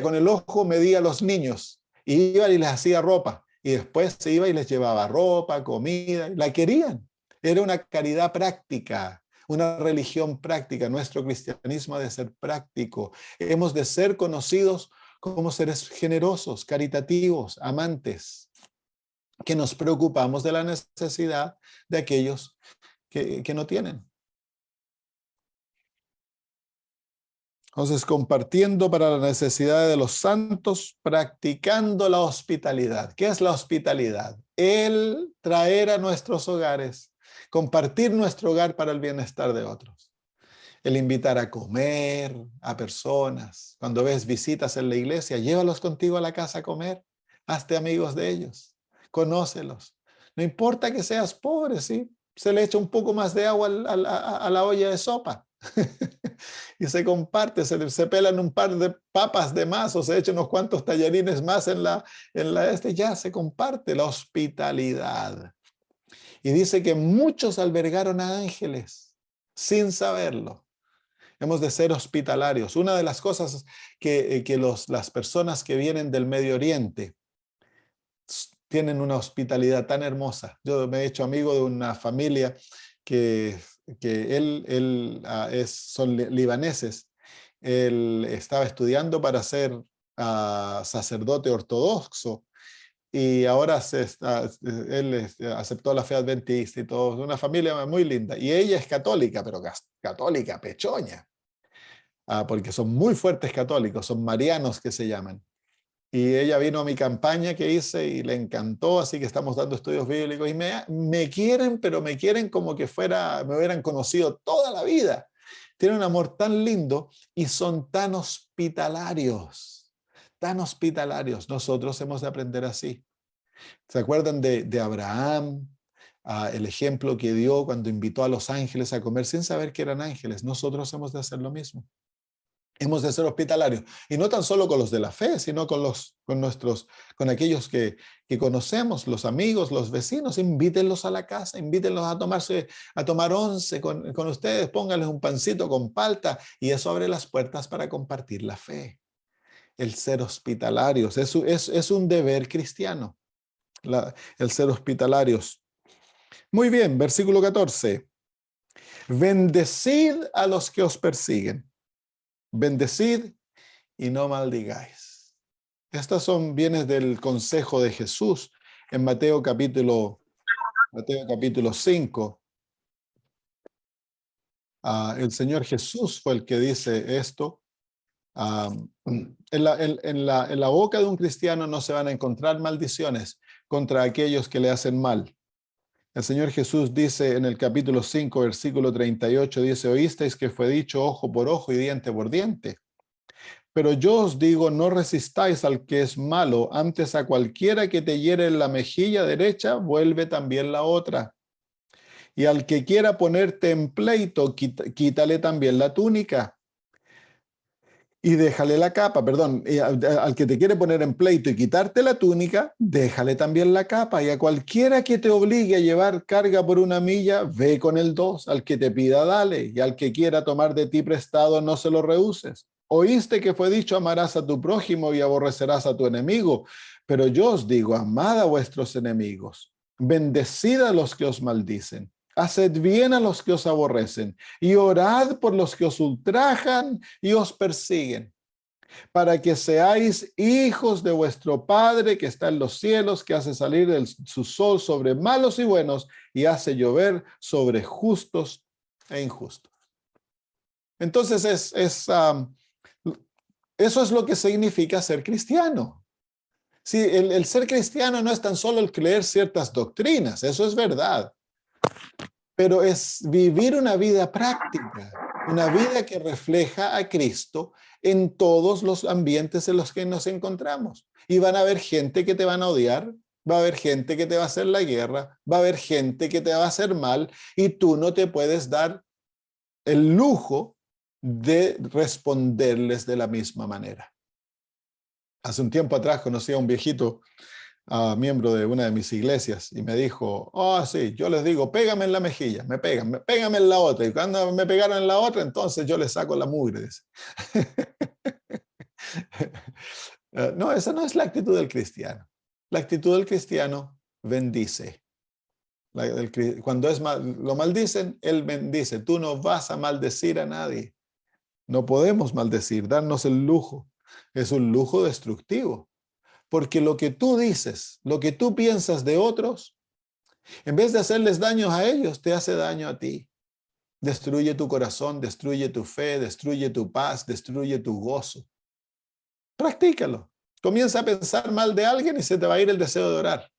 con el ojo medía a los niños, y iba y les hacía ropa, y después se iba y les llevaba ropa, comida, la querían. Era una caridad práctica, una religión práctica. Nuestro cristianismo ha de ser práctico. Hemos de ser conocidos como seres generosos, caritativos, amantes, que nos preocupamos de la necesidad de aquellos que no tienen. Entonces, compartiendo para la necesidad de los santos, practicando la hospitalidad. ¿Qué es la hospitalidad? El traer a nuestros hogares, compartir nuestro hogar para el bienestar de otros. El invitar a comer a personas. Cuando ves visitas en la iglesia, llévalos contigo a la casa a comer. Hazte amigos de ellos. Conócelos. No importa que seas pobre, ¿sí? Se le echa un poco más de agua a la olla de sopa y se comparte, se pelan un par de papas de más o se echan unos cuantos tallarines más ya se comparte la hospitalidad. Y dice que muchos albergaron a ángeles sin saberlo. Hemos de ser hospitalarios. Una de las cosas que las personas que vienen del Medio Oriente tienen una hospitalidad tan hermosa. Yo me he hecho amigo de una familia que son libaneses. Él estaba estudiando para ser sacerdote ortodoxo y ahora él aceptó la fe adventista y todo. Una familia muy linda. Y ella es católica, pero católica pechoña, porque son muy fuertes católicos, son marianos que se llaman. Y ella vino a mi campaña que hice y le encantó, así que estamos dando estudios bíblicos y me quieren, pero me quieren como que me hubieran conocido toda la vida. Tienen un amor tan lindo y son tan hospitalarios, tan hospitalarios. Nosotros hemos de aprender así. ¿Se acuerdan de Abraham? El ejemplo que dio cuando invitó a los ángeles a comer sin saber que eran ángeles. Nosotros hemos de hacer lo mismo. Hemos de ser hospitalarios, y no tan solo con los de la fe, sino con aquellos que conocemos, los amigos, los vecinos. Invítenlos a la casa, invítenlos a tomar once con ustedes, pónganles un pancito con palta, y eso abre las puertas para compartir la fe. El ser hospitalarios es un deber cristiano, el ser hospitalarios. Muy bien, versículo 14. Bendecid a los que os persiguen. Bendecid y no maldigáis. Estas son bienes del consejo de Jesús en Mateo capítulo 5. El Señor Jesús fue el que dice esto. En la boca de un cristiano no se van a encontrar maldiciones contra aquellos que le hacen mal. El Señor Jesús dice en el capítulo 5, versículo 38, dice, oísteis que fue dicho ojo por ojo y diente por diente. Pero yo os digo, no resistáis al que es malo, antes a cualquiera que te hiere en la mejilla derecha, vuelve también la otra. Y al que quiera ponerte en pleito, quítale también la túnica. Y déjale la capa, perdón, y al que te quiere poner en pleito y quitarte la túnica, déjale también la capa. Y a cualquiera que te obligue a llevar carga por 1 milla, ve con el 2. Al que te pida, dale. Y al que quiera tomar de ti prestado, no se lo rehuses. Oíste que fue dicho, amarás a tu prójimo y aborrecerás a tu enemigo. Pero yo os digo, amad a vuestros enemigos. Bendecid a los que os maldicen. Haced bien a los que os aborrecen y orad por los que os ultrajan y os persiguen, para que seáis hijos de vuestro Padre que está en los cielos, que hace salir su sol sobre malos y buenos y hace llover sobre justos e injustos. Entonces eso es lo que significa ser cristiano. Sí, el ser cristiano no es tan solo el creer ciertas doctrinas, eso es verdad. Pero es vivir una vida práctica, Una vida que refleja a Cristo en todos los ambientes en los que nos encontramos. Y van a haber gente que te van a odiar, va a haber gente que te va a hacer la guerra, va a haber gente que te va a hacer mal, y tú no te puedes dar el lujo de responderles de la misma manera. Hace un tiempo atrás conocí a un viejito, miembro de una de mis iglesias, y me dijo, oh sí, yo les digo, pégame en la mejilla, me pegan, pégame en la otra, y cuando me pegaron en la otra, entonces yo les saco la mugre. Dice. No, esa no es la actitud del cristiano. La actitud del cristiano bendice. Cuando lo maldicen, él bendice. Tú no vas a maldecir a nadie. No podemos maldecir, darnos el lujo. Es un lujo destructivo. Porque lo que tú dices, lo que tú piensas de otros, en vez de hacerles daño a ellos, te hace daño a ti. Destruye tu corazón, destruye tu fe, destruye tu paz, destruye tu gozo. Practícalo. Comienza a pensar mal de alguien y se te va a ir el deseo de orar.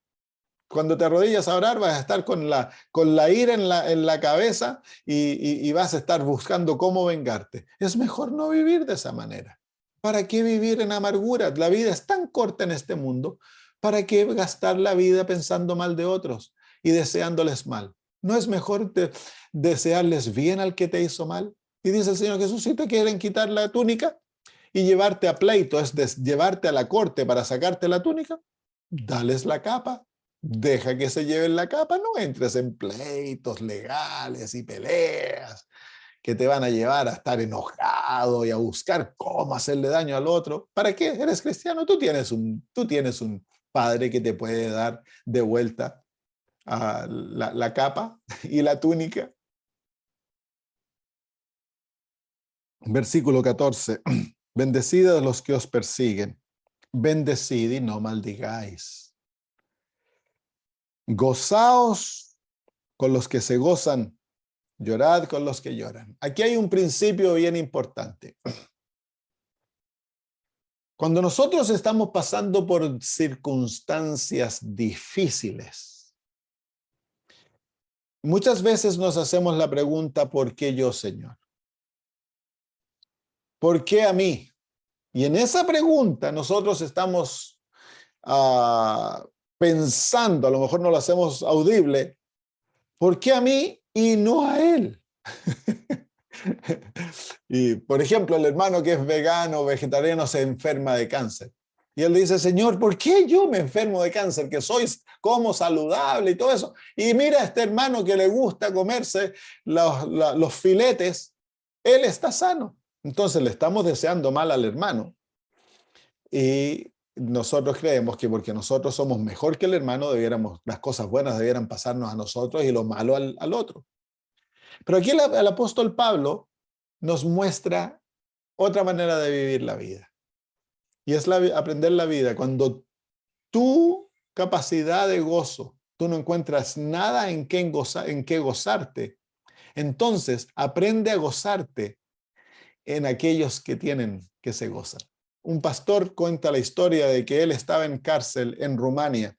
Cuando te arrodillas a orar, vas a estar con la ira en la cabeza y vas a estar buscando cómo vengarte. Es mejor no vivir de esa manera. ¿Para qué vivir en amargura? La vida es tan corta en este mundo. ¿Para qué gastar la vida pensando mal de otros y deseándoles mal? ¿No es mejor desearles bien al que te hizo mal? Y dice el Señor Jesús, si te quieren quitar la túnica y llevarte a pleito, llevarte a la corte para sacarte la túnica, dales la capa. Deja que se lleven la capa, no entres en pleitos legales y peleas que te van a llevar a estar enojado y a buscar cómo hacerle daño al otro. ¿Para qué? Eres cristiano, tú tienes un padre que te puede dar de vuelta a la capa y la túnica. Versículo 14. Bendecid a los que os persiguen, bendecid y no maldigáis. Gozaos con los que se gozan, llorad con los que lloran. Aquí hay un principio bien importante. Cuando nosotros estamos pasando por circunstancias difíciles, muchas veces nos hacemos la pregunta, ¿por qué yo, Señor? ¿Por qué a mí? Y en esa pregunta nosotros estamos pensando, a lo mejor no lo hacemos audible, ¿por qué a mí y no a él? Y, por ejemplo, el hermano que es vegano o vegetariano se enferma de cáncer. Y él dice, Señor, ¿por qué yo me enfermo de cáncer? Que como saludable y todo eso. Y mira a este hermano que le gusta comerse los filetes, él está sano. Entonces le estamos deseando mal al hermano. Y nosotros creemos que porque nosotros somos mejor que el hermano, las cosas buenas debieran pasarnos a nosotros y lo malo al otro. Pero aquí el apóstol Pablo nos muestra otra manera de vivir la vida. Y es aprender la vida. Cuando tu capacidad de gozo, tú no encuentras nada en qué gozarte, entonces aprende a gozarte en aquellos que tienen que se gozan. Un pastor cuenta la historia de que él estaba en cárcel en Rumanía,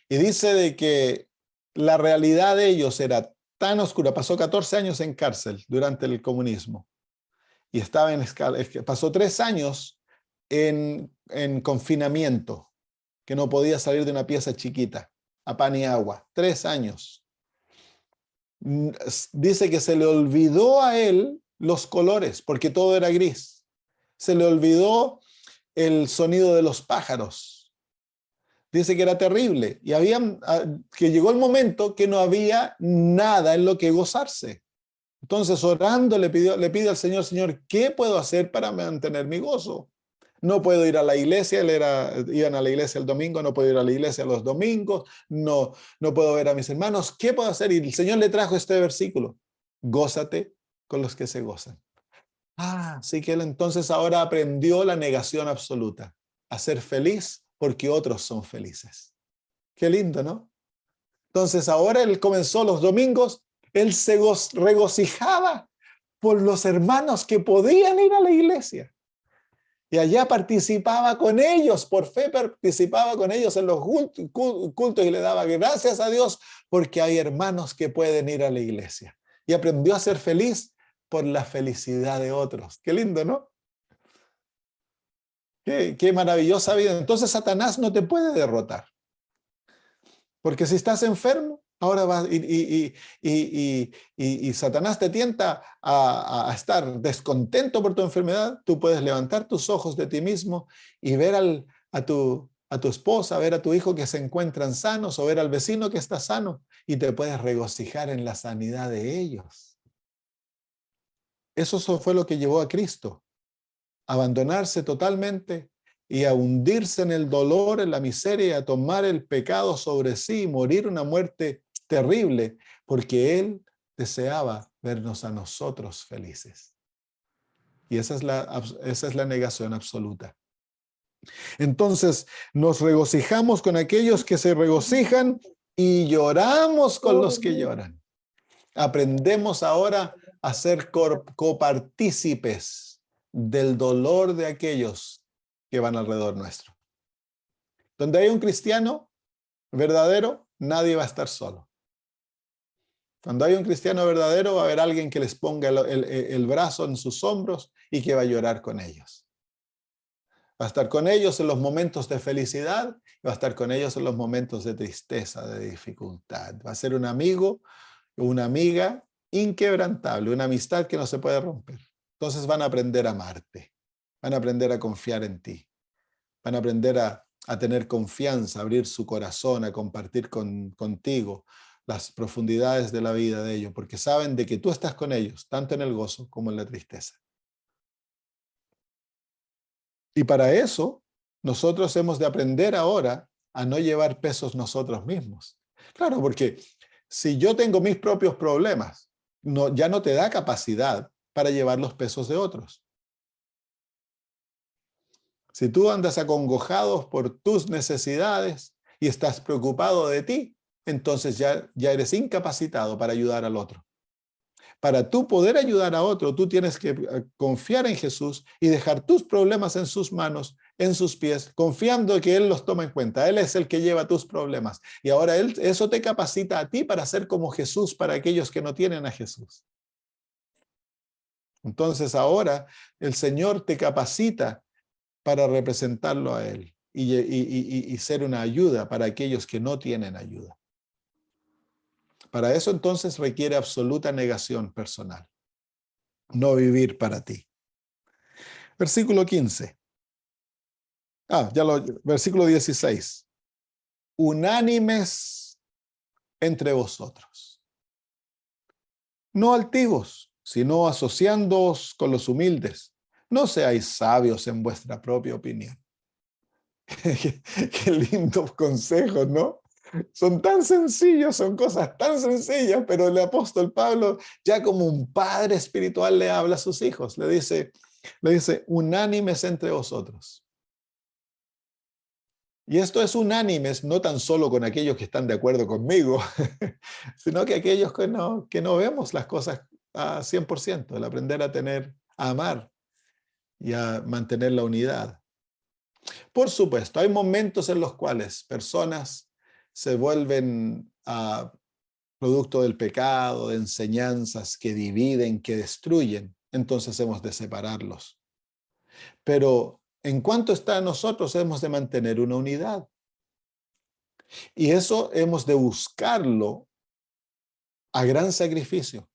y dice de que la realidad de ellos era tan oscura. Pasó 14 años en cárcel durante el comunismo y pasó 3 años en confinamiento, que no podía salir de una pieza chiquita, a pan y agua. 3 años. Dice que se le olvidó a él los colores, porque todo era gris. Se le olvidó el sonido de los pájaros. Dice que era terrible y que llegó el momento que no había nada en lo que gozarse. Entonces, orando, le pide al Señor, Señor, ¿qué puedo hacer para mantener mi gozo? No puedo ir a la iglesia, iban a la iglesia el domingo, no puedo ir a la iglesia los domingos, no puedo ver a mis hermanos. ¿Qué puedo hacer? Y el Señor le trajo este versículo: gózate con los que se gozan. Así que él entonces ahora aprendió la negación absoluta, a ser feliz porque otros son felices. Qué lindo, ¿no? Entonces ahora él comenzó los domingos, él se regocijaba por los hermanos que podían ir a la iglesia. Y allá participaba con ellos, por fe participaba con ellos en los cultos y le daba gracias a Dios porque hay hermanos que pueden ir a la iglesia. y aprendió a ser feliz por la felicidad de otros. Qué lindo, ¿no? Qué maravillosa vida. Entonces Satanás no te puede derrotar. Porque si estás enfermo, ahora vas y Satanás te tienta a estar descontento por tu enfermedad, tú puedes levantar tus ojos de ti mismo y ver a tu esposa, ver a tu hijo que se encuentran sanos o ver al vecino que está sano y te puedes regocijar en la sanidad de ellos. Eso fue lo que llevó a Cristo, a abandonarse totalmente y a hundirse en el dolor, en la miseria, y a tomar el pecado sobre sí y morir una muerte terrible, porque Él deseaba vernos a nosotros felices. Y esa es la negación absoluta. Entonces, nos regocijamos con aquellos que se regocijan y lloramos con los que lloran. Aprendemos ahora a ser copartícipes del dolor de aquellos que van alrededor nuestro. Donde hay un cristiano verdadero, nadie va a estar solo. Cuando hay un cristiano verdadero, va a haber alguien que les ponga el brazo en sus hombros y que va a llorar con ellos. Va a estar con ellos en los momentos de felicidad y va a estar con ellos en los momentos de tristeza, de dificultad. Va a ser un amigo, una amiga inquebrantable, una amistad que no se puede romper. Entonces van a aprender a amarte, van a aprender a confiar en ti, van a aprender a tener confianza, a abrir su corazón, a compartir contigo las profundidades de la vida de ellos, porque saben de que tú estás con ellos, tanto en el gozo como en la tristeza. Y para eso, nosotros hemos de aprender ahora a no llevar pesos nosotros mismos. Claro, porque si yo tengo mis propios problemas, ya no te da capacidad para llevar los pesos de otros. Si tú andas acongojado por tus necesidades y estás preocupado de ti, entonces ya eres incapacitado para ayudar al otro. Para tú poder ayudar a otro, tú tienes que confiar en Jesús y dejar tus problemas en sus manos, en sus pies, confiando que Él los toma en cuenta. Él es el que lleva tus problemas. Y ahora eso te capacita a ti para ser como Jesús para aquellos que no tienen a Jesús. Entonces ahora el Señor te capacita para representarlo a Él y ser una ayuda para aquellos que no tienen ayuda. Para eso entonces requiere absoluta negación personal. No vivir para ti. Versículo 15. Versículo 16. Unánimes entre vosotros. No altivos, sino asociándoos con los humildes. No seáis sabios en vuestra propia opinión. Qué lindos consejos, ¿no? Son tan sencillos, son cosas tan sencillas, pero el apóstol Pablo, ya como un padre espiritual, le habla a sus hijos. Le dice, unánimes entre vosotros. Y esto es unánimes, no tan solo con aquellos que están de acuerdo conmigo, sino que aquellos que no vemos las cosas a 100%, el aprender a amar y a mantener la unidad. Por supuesto, hay momentos en los cuales personas se vuelven producto del pecado, de enseñanzas que dividen, que destruyen. Entonces hemos de separarlos. Pero en cuanto está a nosotros, hemos de mantener una unidad. Y eso hemos de buscarlo a gran sacrificio.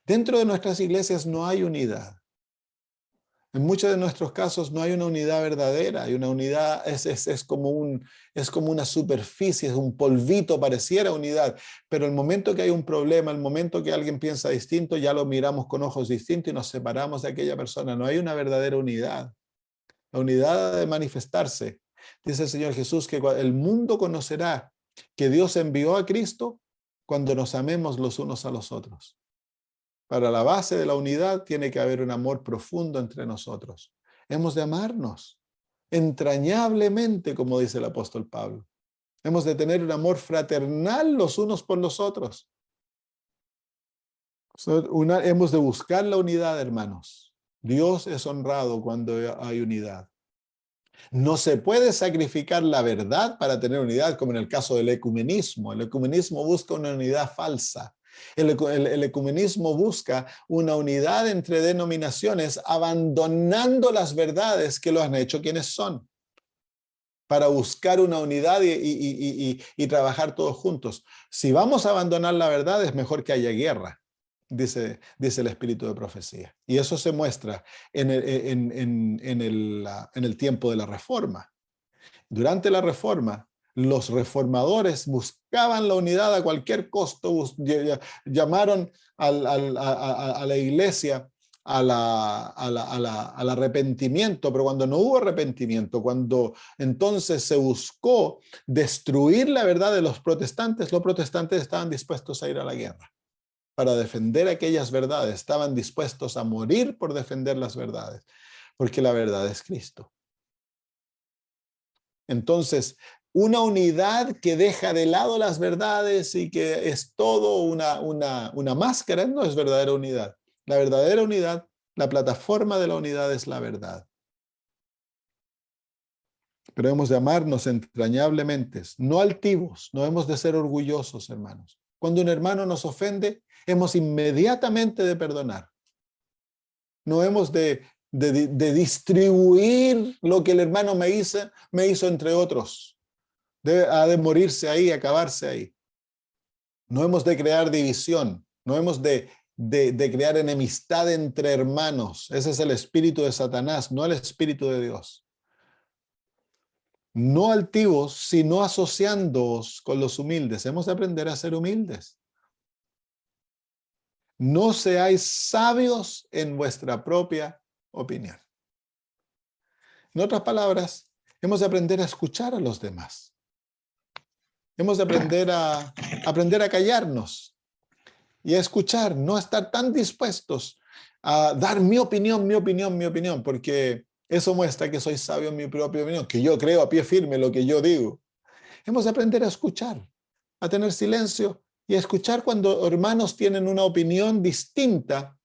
Dentro de nuestras iglesias no hay unidad. En muchos de nuestros casos no hay una unidad verdadera, hay una unidad, es como una superficie, es un polvito, pareciera unidad, pero el momento que hay un problema, el momento que alguien piensa distinto, ya lo miramos con ojos distintos y nos separamos de aquella persona. No hay una verdadera unidad. La unidad ha de manifestarse. Dice el Señor Jesús que el mundo conocerá que Dios envió a Cristo cuando nos amemos los unos a los otros. Para la base de la unidad tiene que haber un amor profundo entre nosotros. Hemos de amarnos entrañablemente, como dice el apóstol Pablo. Hemos de tener un amor fraternal los unos por los otros. Hemos de buscar la unidad, hermanos. Dios es honrado cuando hay unidad. No se puede sacrificar la verdad para tener unidad, como en el caso del ecumenismo. El ecumenismo busca una unidad falsa. El ecumenismo busca una unidad entre denominaciones, abandonando las verdades que lo han hecho quienes son, para buscar una unidad y trabajar todos juntos. Si vamos a abandonar la verdad, es mejor que haya guerra, dice el espíritu de profecía. Y eso se muestra en el tiempo de la Reforma. Durante la Reforma, los reformadores buscaban la unidad a cualquier costo, llamaron a la iglesia al arrepentimiento, pero cuando no hubo arrepentimiento, cuando entonces se buscó destruir la verdad de los protestantes estaban dispuestos a ir a la guerra para defender aquellas verdades, estaban dispuestos a morir por defender las verdades, porque la verdad es Cristo. Entonces, una unidad que deja de lado las verdades y que es todo una máscara, no es verdadera unidad. La verdadera unidad, la plataforma de la unidad es la verdad. Pero hemos de amarnos entrañablemente, no altivos, no hemos de ser orgullosos, hermanos. Cuando un hermano nos ofende, hemos inmediatamente de perdonar. No hemos de distribuir lo que el hermano me hizo entre otros. Ha de morirse ahí, acabarse ahí. No hemos de crear división, no hemos de crear enemistad entre hermanos. Ese es el espíritu de Satanás, no el espíritu de Dios. No altivos, sino asociándoos con los humildes. Hemos de aprender a ser humildes. No seáis sabios en vuestra propia opinión. En otras palabras, hemos de aprender a escuchar a los demás. Hemos de aprender a callarnos y a escuchar, no estar tan dispuestos a dar mi opinión, porque eso muestra que soy sabio en mi propia opinión, que yo creo a pie firme lo que yo digo. Hemos de aprender a escuchar, a tener silencio y a escuchar cuando hermanos tienen una opinión distinta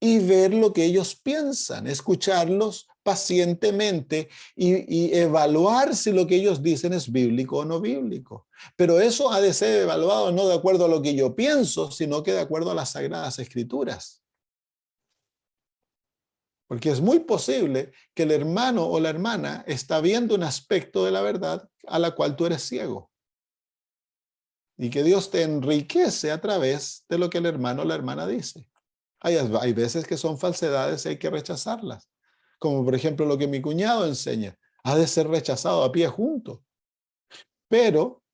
y ver lo que ellos piensan, escucharlos pacientemente y evaluar si lo que ellos dicen es bíblico o no bíblico. Pero eso ha de ser evaluado no de acuerdo a lo que yo pienso, sino que de acuerdo a las Sagradas Escrituras. Porque es muy posible que el hermano o la hermana está viendo un aspecto de la verdad a la cual tú eres ciego. Y que Dios te enriquece a través de lo que el hermano o la hermana dice. Hay veces que son falsedades y hay que rechazarlas. Como por ejemplo lo que mi cuñado enseña. Ha de ser rechazado a pie junto. Pero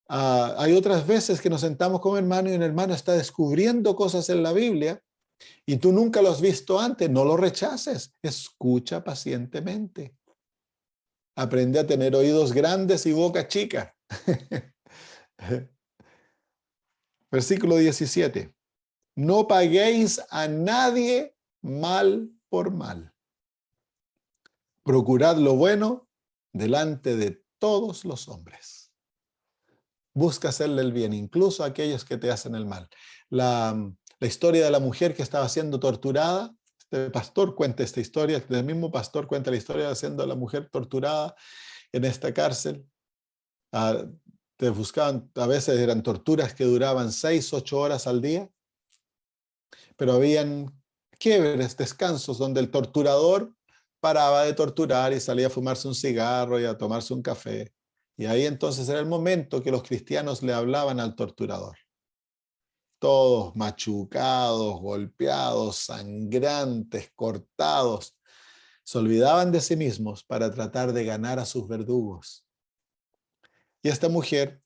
hay otras veces que nos sentamos como hermano y un hermano está descubriendo cosas en la Biblia y tú nunca lo has visto antes. No lo rechaces. Escucha pacientemente. Aprende a tener oídos grandes y boca chica. Versículo 17. No paguéis a nadie mal por mal. Procurad lo bueno delante de todos los hombres. Busca hacerle el bien, incluso a aquellos que te hacen el mal. La historia de la mujer que estaba siendo torturada, este pastor cuenta esta historia, el mismo pastor cuenta la historia de siendo la mujer torturada en esta cárcel. Te buscaban, a veces eran torturas que duraban 6, 8 horas al día, pero habían quiebres, descansos, donde el torturador paraba de torturar y salía a fumarse un cigarro y a tomarse un café. Y ahí entonces era el momento que los cristianos le hablaban al torturador. Todos machucados, golpeados, sangrantes, cortados. Se olvidaban de sí mismos para tratar de ganar a sus verdugos. Y esta mujer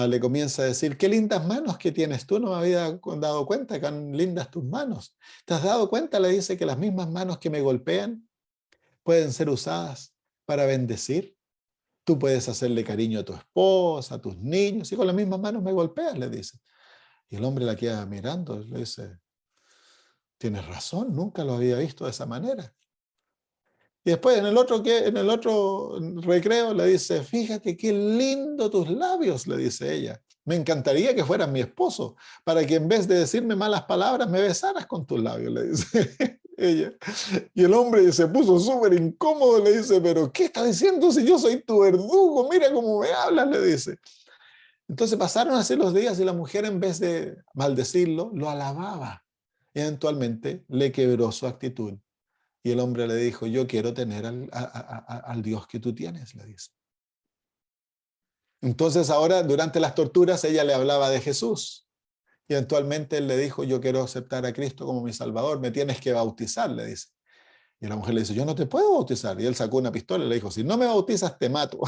le comienza a decir, qué lindas manos que tienes tú, no me había dado cuenta que tan lindas tus manos. ¿Te has dado cuenta? Le dice que las mismas manos que me golpean pueden ser usadas para bendecir. Tú puedes hacerle cariño a tu esposa, a tus niños, y con las mismas manos me golpeas, le dice. Y el hombre la queda mirando, le dice, tienes razón, nunca lo había visto de esa manera. Y después en el otro recreo le dice, fíjate qué lindo tus labios, le dice ella. Me encantaría que fueras mi esposo, para que en vez de decirme malas palabras, me besaras con tus labios, le dice ella. Y el hombre se puso súper incómodo, le dice, pero ¿qué estás diciendo si yo soy tu verdugo? Mira cómo me hablas, le dice. Entonces pasaron así los días y la mujer, en vez de maldecirlo, lo alababa. Y eventualmente le quebró su actitud. Y el hombre le dijo, yo quiero tener al Dios que tú tienes, le dice. Entonces ahora, durante las torturas, ella le hablaba de Jesús. Y eventualmente él le dijo, yo quiero aceptar a Cristo como mi Salvador, me tienes que bautizar, le dice. Y la mujer le dice, yo no te puedo bautizar. Y él sacó una pistola y le dijo, si no me bautizas, te mato.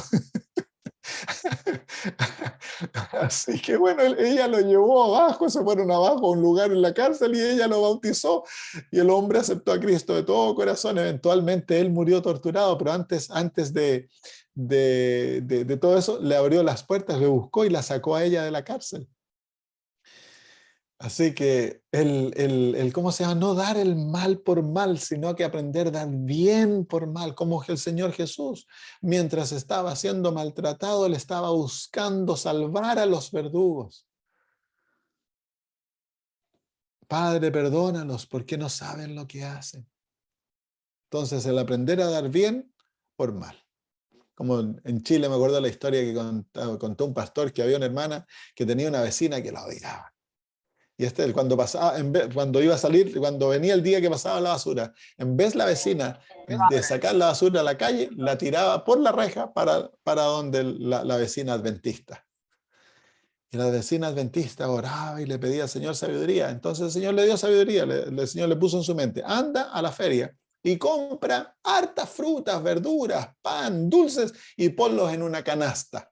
Así que bueno, ella lo llevó abajo, se fueron abajo a un lugar en la cárcel y ella lo bautizó. Y el hombre aceptó a Cristo de todo corazón. Eventualmente él murió torturado, pero antes de todo eso, le abrió las puertas, le buscó y la sacó a ella de la cárcel. Así que ¿cómo se llama? No dar el mal por mal, sino que aprender a dar bien por mal, como el Señor Jesús, mientras estaba siendo maltratado, él estaba buscando salvar a los verdugos. Padre, perdónalos porque no saben lo que hacen. Entonces, el aprender a dar bien por mal. Como en Chile me acuerdo la historia que contó un pastor, que había una hermana que tenía una vecina que la odiaba. Y cuando pasaba, cuando iba a salir, cuando venía el día que pasaba la basura, en vez la vecina de sacar la basura a la calle, la tiraba por la reja para donde la vecina adventista. Y la vecina adventista oraba y le pedía al Señor sabiduría. Entonces el Señor le dio sabiduría, el Señor le puso en su mente, anda a la feria y compra hartas frutas, verduras, pan, dulces y ponlos en una canasta.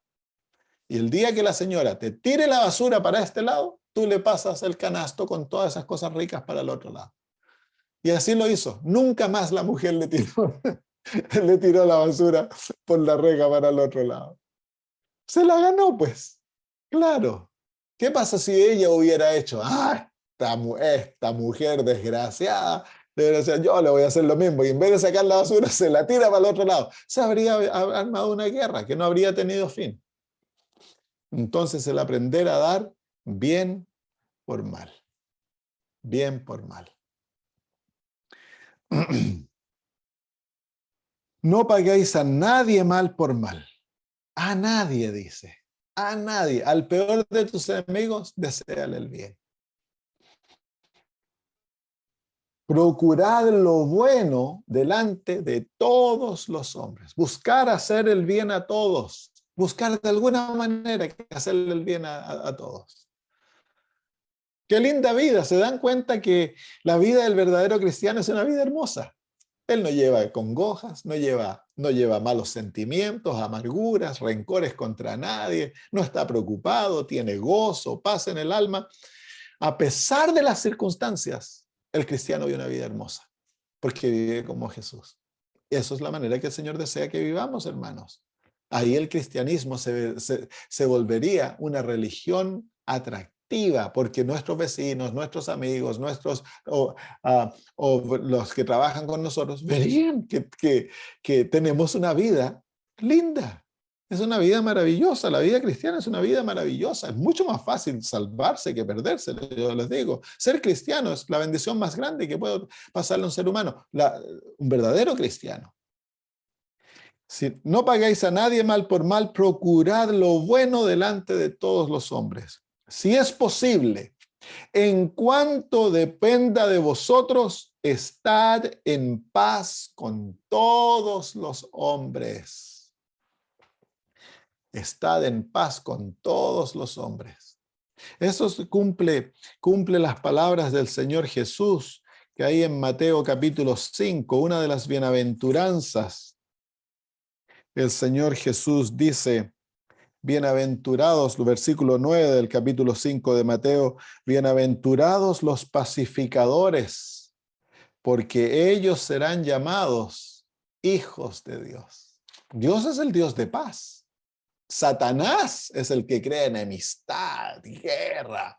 Y el día que la señora te tire la basura para este lado, tú le pasas el canasto con todas esas cosas ricas para el otro lado. Y así lo hizo. Nunca más la mujer le tiró la basura por la reja para el otro lado. Se la ganó, pues. Claro. ¿Qué pasa si ella hubiera hecho, esta mujer desgraciada, yo le voy a hacer lo mismo, y en vez de sacar la basura, se la tira para el otro lado? Se habría armado una guerra que no habría tenido fin. Entonces, el aprender a dar bien por mal. Bien por mal. No paguéis a nadie mal por mal. A nadie, dice. A nadie. Al peor de tus enemigos, deséale el bien. Procurad lo bueno delante de todos los hombres. Buscar hacer el bien a todos. Buscar de alguna manera hacerle el bien a todos. Qué linda vida. Se dan cuenta que la vida del verdadero cristiano es una vida hermosa. Él no lleva congojas, no lleva malos sentimientos, amarguras, rencores contra nadie, no está preocupado, tiene gozo, paz en el alma. A pesar de las circunstancias, el cristiano vive una vida hermosa, porque vive como Jesús. Eso es la manera que el Señor desea que vivamos, hermanos. Ahí el cristianismo se volvería una religión atractiva, porque nuestros vecinos, nuestros amigos, o los que trabajan con nosotros verían que tenemos una vida linda. Es una vida maravillosa. La vida cristiana es una vida maravillosa. Es mucho más fácil salvarse que perderse, yo les digo. Ser cristiano es la bendición más grande que puede pasarle a un ser humano. Un verdadero cristiano. Si no pagáis a nadie mal por mal, procurad lo bueno delante de todos los hombres. Si es posible, en cuanto dependa de vosotros, estad en paz con todos los hombres. Estad en paz con todos los hombres. Eso cumple las palabras del Señor Jesús, que ahí en Mateo capítulo 5, una de las bienaventuranzas, el Señor Jesús dice, bienaventurados, versículo 9 del capítulo 5 de Mateo, bienaventurados los pacificadores, porque ellos serán llamados hijos de Dios. Dios es el Dios de paz. Satanás es el que crea enemistad, guerra,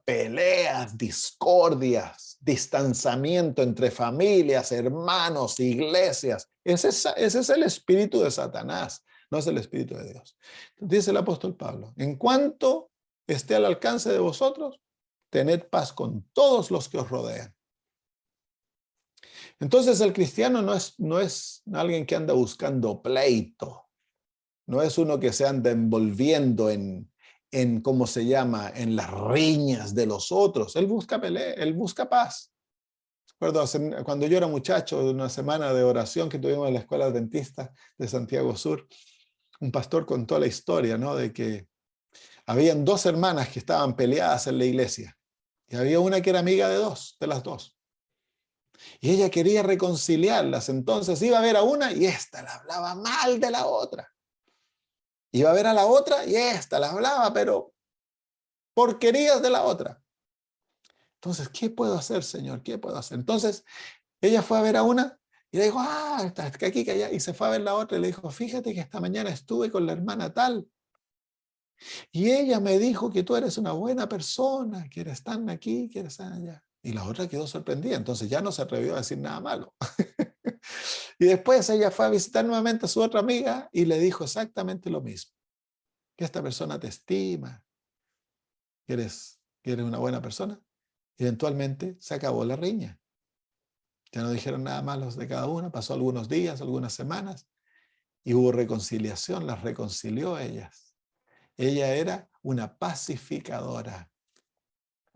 peleas, discordias, distanciamiento entre familias, hermanos, iglesias. Ese es el espíritu de Satanás, no es el espíritu de Dios. Dice el apóstol Pablo, en cuanto esté al alcance de vosotros, tened paz con todos los que os rodean. Entonces el cristiano no es alguien que anda buscando pleito. No es uno que se anda envolviendo en ¿cómo se llama?, en las riñas de los otros. Él busca pelea, él busca paz. Recuerdo cuando yo era muchacho, una semana de oración que tuvimos en la escuela adventista de Santiago Sur, un pastor contó la historia, ¿no?, de que habían dos hermanas que estaban peleadas en la iglesia. Y había una que era amiga de las dos. Y ella quería reconciliarlas. Entonces iba a ver a una y esta la hablaba mal de la otra. Iba a ver a la otra y esta la hablaba, pero porquerías de la otra. Entonces, ¿qué puedo hacer, Señor? ¿Qué puedo hacer? Entonces, ella fue a ver a una y le dijo, está aquí, que allá. Y se fue a ver la otra y le dijo, fíjate que esta mañana estuve con la hermana tal. Y ella me dijo que tú eres una buena persona, que eres tan aquí, que eres tan allá. Y la otra quedó sorprendida, entonces ya no se atrevió a decir nada malo. Y después ella fue a visitar nuevamente a su otra amiga y le dijo exactamente lo mismo. Que esta persona te estima, que eres una buena persona. Y eventualmente se acabó la riña. Ya no dijeron nada malo de cada una, pasó algunos días, algunas semanas, y hubo reconciliación, las reconcilió a ellas. Ella era una pacificadora.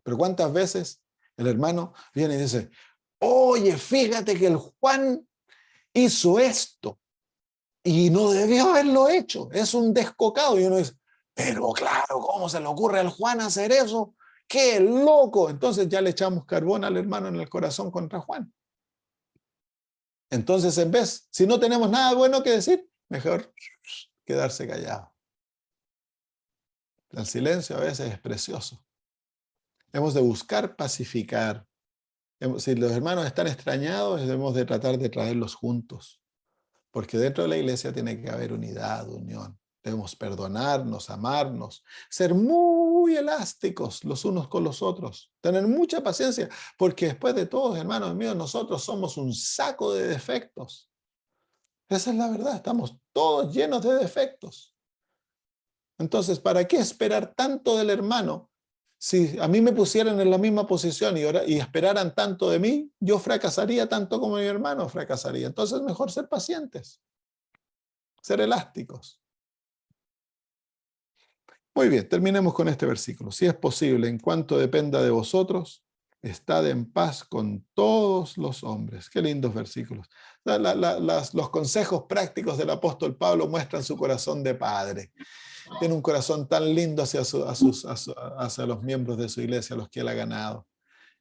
Pero ¿cuántas veces el hermano viene y dice, oye, fíjate que el Juan hizo esto y no debió haberlo hecho, es un descocado? Y uno dice, pero claro, ¿cómo se le ocurre al Juan hacer eso? ¡Qué loco! Entonces ya le echamos carbón al hermano en el corazón contra Juan. Entonces, en vez, si no tenemos nada bueno que decir, mejor quedarse callado. El silencio a veces es precioso. Hemos de buscar pacificar. Si los hermanos están extrañados, debemos de tratar de traerlos juntos. Porque dentro de la iglesia tiene que haber unidad, unión. Debemos perdonarnos, amarnos, ser muy elásticos los unos con los otros, tener mucha paciencia, porque después de todo, hermanos míos, nosotros somos un saco de defectos. Esa es la verdad, estamos todos llenos de defectos. Entonces, ¿para qué esperar tanto del hermano? Si a mí me pusieran en la misma posición y esperaran tanto de mí, yo fracasaría tanto como mi hermano fracasaría. Entonces, mejor ser pacientes, ser elásticos. Muy bien, terminemos con este versículo. Si es posible, en cuanto dependa de vosotros, estad en paz con todos los hombres. Qué lindos versículos. Los consejos prácticos del apóstol Pablo muestran su corazón de padre. Tiene un corazón tan lindo hacia los miembros de su iglesia, a los que él ha ganado.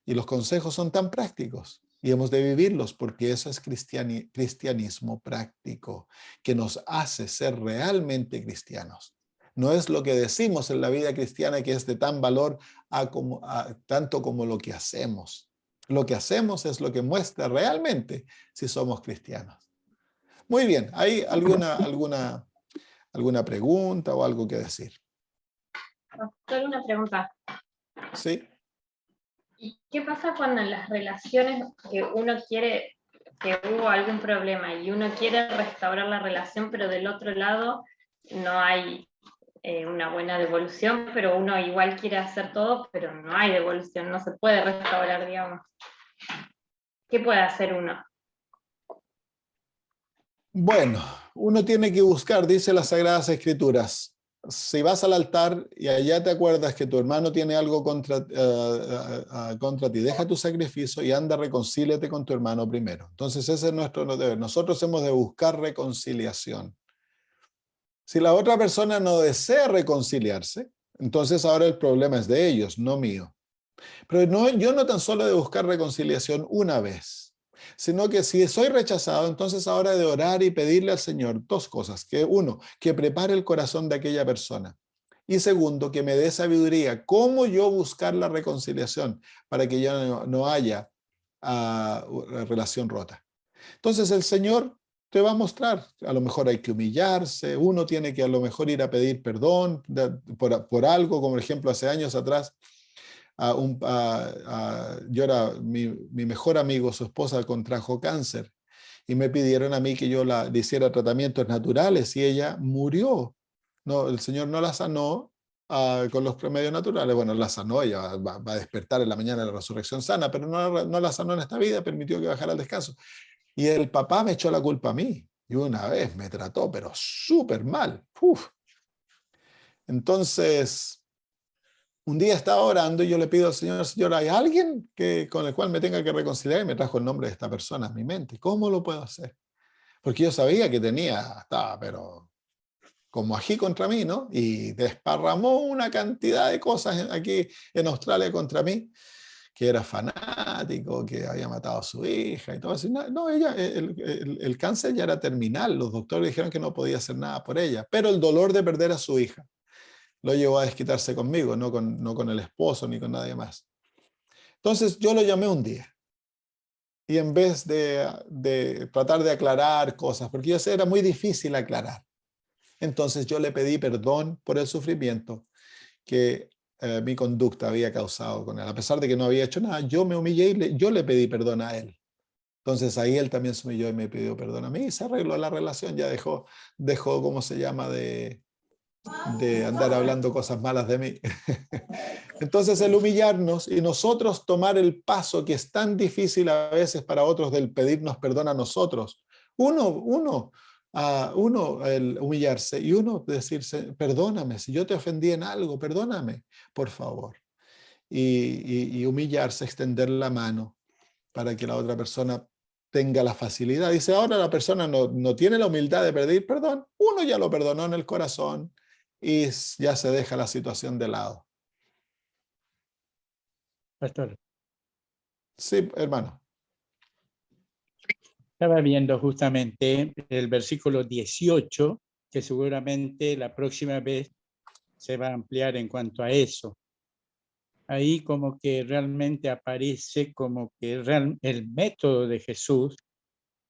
Y los consejos son tan prácticos. Y hemos de vivirlos porque eso es cristianismo práctico, que nos hace ser realmente cristianos. No es lo que decimos en la vida cristiana que es de tan valor tanto como lo que hacemos. Lo que hacemos es lo que muestra realmente si somos cristianos. Muy bien, ¿hay alguna pregunta o algo que decir? Solo una pregunta. Sí. ¿Y qué pasa cuando en las relaciones que uno quiere, que hubo algún problema y uno quiere restaurar la relación, pero del otro lado no hay una buena devolución, pero uno igual quiere hacer todo, pero no hay devolución, no se puede restaurar, digamos? ¿Qué puede hacer uno? Bueno, uno tiene que buscar, dice las Sagradas Escrituras, si vas al altar y allá te acuerdas que tu hermano tiene algo contra ti, deja tu sacrificio y anda, reconcíliate con tu hermano primero. Entonces ese es nuestro deber. Nosotros hemos de buscar reconciliación. Si la otra persona no desea reconciliarse, entonces ahora el problema es de ellos, no mío. Pero no, yo no tan solo de buscar reconciliación una vez, sino que si soy rechazado, entonces ahora he de orar y pedirle al Señor dos cosas. Que uno, que prepare el corazón de aquella persona. Y segundo, que me dé sabiduría. ¿Cómo yo buscar la reconciliación para que ya no haya relación rota? Entonces el Señor te va a mostrar. A lo mejor hay que humillarse. Uno tiene que a lo mejor ir a pedir perdón por algo, como por ejemplo hace años atrás. Yo era mi mejor amigo, su esposa contrajo cáncer y me pidieron a mí que yo le hiciera tratamientos naturales y ella murió. No, el Señor no la sanó con los remedios naturales. Bueno, la sanó, ella va a despertar en la mañana de la resurrección sana, pero no la sanó en esta vida, permitió que bajara al descanso. Y el papá me echó la culpa a mí y una vez me trató, pero súper mal. Uf. Entonces, un día estaba orando y yo le pido al Señor, Señor, ¿hay alguien con el cual me tenga que reconciliar? Y me trajo el nombre de esta persona a mi mente. ¿Cómo lo puedo hacer? Porque yo sabía que estaba, pero como ají contra mí, ¿no? Y desparramó una cantidad de cosas aquí en Australia contra mí, que era fanático, que había matado a su hija y todo eso. No, el cáncer ya era terminal. Los doctores dijeron que no podía hacer nada por ella, pero el dolor de perder a su hija lo llevó a desquitarse conmigo, no con el esposo ni con nadie más. Entonces yo lo llamé un día. Y en vez de tratar de aclarar cosas, porque yo sé, era muy difícil aclarar. Entonces yo le pedí perdón por el sufrimiento que mi conducta había causado con él. A pesar de que no había hecho nada, yo me humillé y yo le pedí perdón a él. Entonces ahí él también se humilló y me pidió perdón a mí y se arregló la relación. Ya dejó ¿cómo se llama? De andar hablando cosas malas de mí. Entonces el humillarnos y nosotros tomar el paso que es tan difícil a veces para otros del pedirnos perdón a nosotros. Uno el humillarse y uno decirse, perdóname, si yo te ofendí en algo, perdóname, por favor. Y humillarse, extender la mano para que la otra persona tenga la facilidad. Dice, ahora la persona no tiene la humildad de pedir perdón, uno ya lo perdonó en el corazón y ya se deja la situación de lado. Pastor, Sí, hermano. estaba viendo justamente el versículo 18, que seguramente la próxima vez se va a ampliar en cuanto a eso. Ahí como que realmente aparece como que el método de Jesús,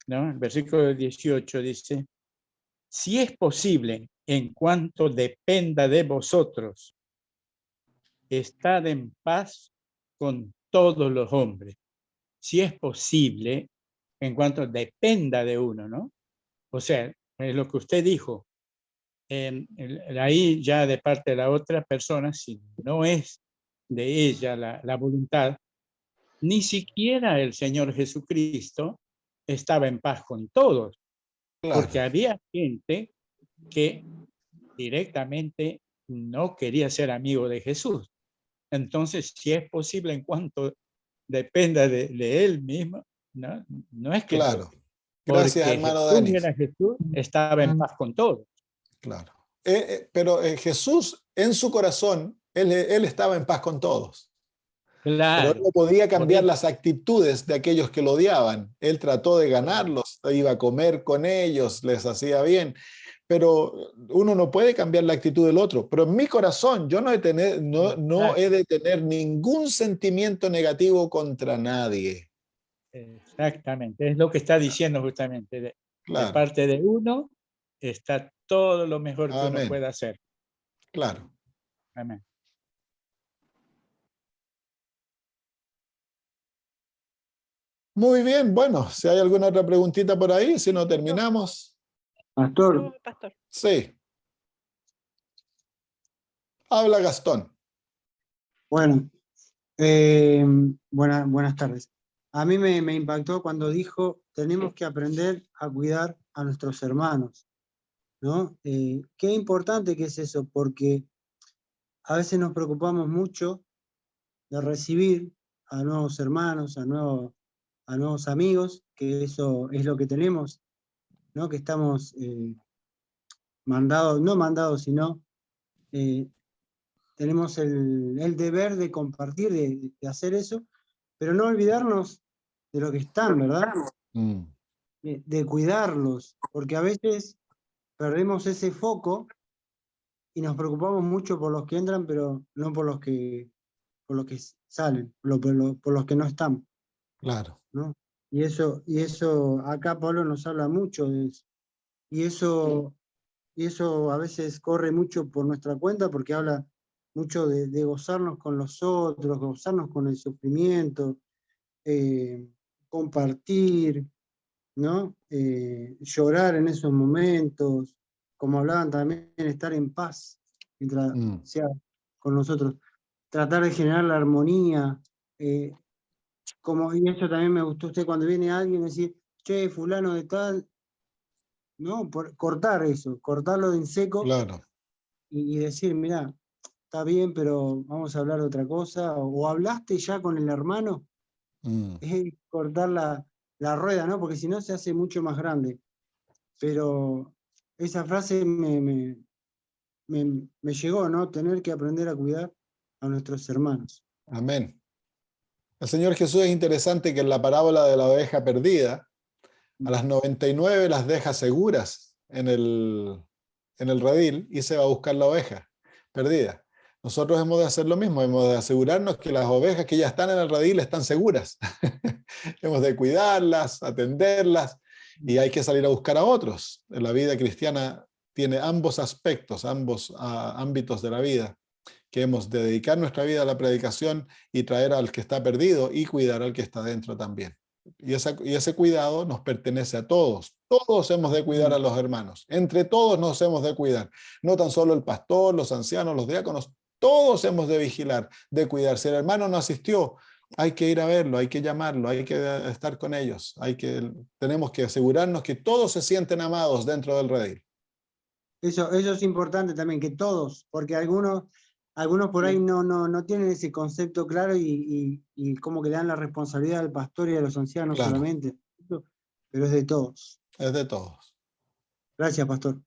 ¿no? El versículo 18 dice, si es posible, en cuanto dependa de vosotros, estad en paz con todos los hombres. Si es posible, en cuanto dependa de uno, ¿no? O sea, es lo que usted dijo. Ahí ya de parte de la otra persona, si no es de ella la voluntad, ni siquiera el Señor Jesucristo estaba en paz con todos, Claro. porque había gente que directamente no quería ser amigo de Jesús. Entonces, si es posible en cuanto dependa de él mismo, no es que Claro. Gracias, porque hermano Jesús Denis. era Jesús, estaba en paz con todos. Claro. Pero Jesús, en su corazón, él estaba en paz con todos. Pero él Claro. no podía cambiar Por las actitudes de aquellos que lo odiaban. Él trató de ganarlos, iba a comer con ellos, les hacía bien. Pero uno no puede cambiar la actitud del otro. Pero en mi corazón yo no he de tener ningún sentimiento negativo contra nadie. Exactamente, es lo que está diciendo justamente. De Claro. parte de uno está todo lo mejor que uno Amén. pueda hacer. Claro. Amén. Muy bien, bueno, si hay alguna otra preguntita por ahí, si no terminamos. Pastor, Pastor. Sí. Habla Gastón. bueno, buenas tardes. A mí me impactó cuando dijo, tenemos que aprender a cuidar a nuestros hermanos, ¿no? Qué importante que es eso, porque a veces nos preocupamos mucho de recibir a nuevos hermanos, a nuevos amigos, que eso es lo que tenemos, ¿no? Que estamos no mandados, sino tenemos el deber de compartir, de hacer eso, pero no olvidarnos de lo que están, ¿verdad? De cuidarlos, porque a veces perdemos ese foco y nos preocupamos mucho por los que entran, pero no por los que salen, por los que no están. Claro. ¿No? Y eso acá Pablo nos habla mucho de eso. Y eso a veces corre mucho por nuestra cuenta porque habla mucho de gozarnos con los otros, gozarnos con el sufrimiento, compartir, ¿no? Llorar en esos momentos, como hablaban también, estar en paz mientras sea con nosotros, tratar de generar la armonía, y eso también me gustó usted cuando viene alguien y decir, che, fulano de tal, ¿no? Cortar eso, cortarlo en seco. Claro. Y decir, mirá, está bien, pero vamos a hablar de otra cosa, o hablaste ya con el hermano, es cortar la rueda, ¿no? Porque si no se hace mucho más grande. Pero esa frase me llegó, ¿no? Tener que aprender a cuidar a nuestros hermanos. Amén. El Señor Jesús es interesante que en la parábola de la oveja perdida, a las 99 las deja seguras en el redil y se va a buscar la oveja perdida. Nosotros hemos de hacer lo mismo, hemos de asegurarnos que las ovejas que ya están en el redil están seguras. Hemos de cuidarlas, atenderlas, y hay que salir a buscar a otros. La vida cristiana tiene ambos aspectos, ambos ámbitos de la vida, que hemos de dedicar nuestra vida a la predicación y traer al que está perdido y cuidar al que está dentro también. Y ese cuidado nos pertenece a todos. Todos hemos de cuidar a los hermanos. Entre todos nos hemos de cuidar. No tan solo el pastor, los ancianos, los diáconos. Todos hemos de vigilar, de cuidar. Si el hermano no asistió, hay que ir a verlo, hay que llamarlo, hay que estar con ellos. Tenemos que asegurarnos que todos se sienten amados dentro del redil. Eso es importante también, que todos, porque algunos por ahí no tienen ese concepto claro y como que le dan la responsabilidad al pastor y a los ancianos Claro. solamente, pero es de todos. Es de todos. Gracias, pastor.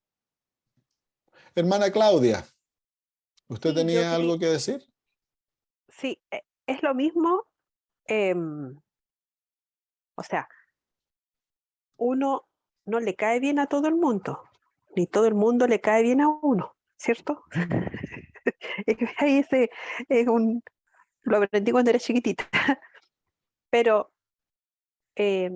Hermana Claudia, ¿usted Sí, tenía yo algo que decir? Sí, es lo mismo. O sea, uno no le cae bien a todo el mundo, ni todo el mundo le cae bien a uno, ¿cierto? Ahí lo aprendí cuando era chiquitita. Pero es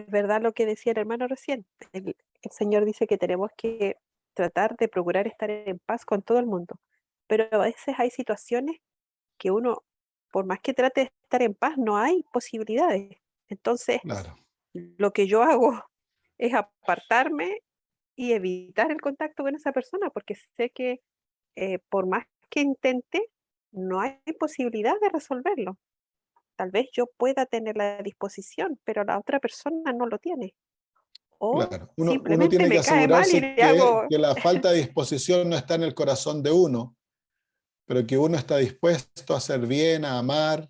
verdad lo que decía el hermano recién. El Señor dice que tenemos que tratar de procurar estar en paz con todo el mundo. Pero a veces hay situaciones que uno, por más que trate de estar en paz, no hay posibilidades. Entonces, Claro. lo que yo hago es apartarme y evitar el contacto con esa persona, porque sé que por más que intente, no hay posibilidad de resolverlo. Tal vez yo pueda tener la disposición, pero la otra persona no lo tiene. O Claro. Uno simplemente tiene que me cae mal y asegurarse le hago... que la falta de disposición no está en el corazón de uno, pero que uno está dispuesto a hacer bien, a amar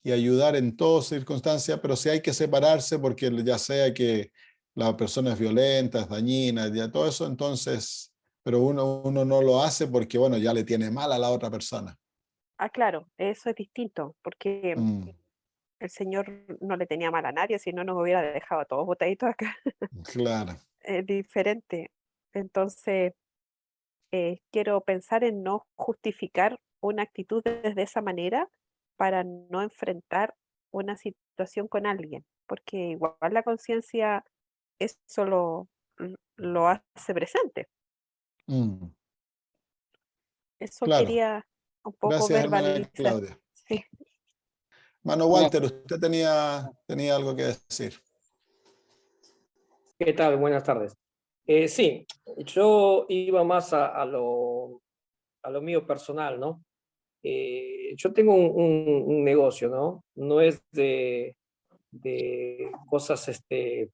y ayudar en todas circunstancias, pero si hay que separarse porque ya sea que la persona es violenta, es dañina, ya todo eso, entonces, pero uno no lo hace porque, bueno, ya le tiene mal a la otra persona. Ah, claro, eso es distinto, porque el Señor no le tenía mal a nadie, si no nos hubiera dejado a todos botaditos acá. Claro. Es diferente. Entonces, quiero pensar en no justificar una actitud desde esa manera para no enfrentar una situación con alguien, porque igual la conciencia eso lo hace presente. Eso Claro. quería un poco Gracias, hermana verbalizar. Claudia. Sí. Hermano Walter, usted tenía algo que decir. ¿Qué tal? Buenas tardes. Sí, yo iba más a lo mío personal, ¿no? Yo tengo un negocio, ¿no? No es de cosas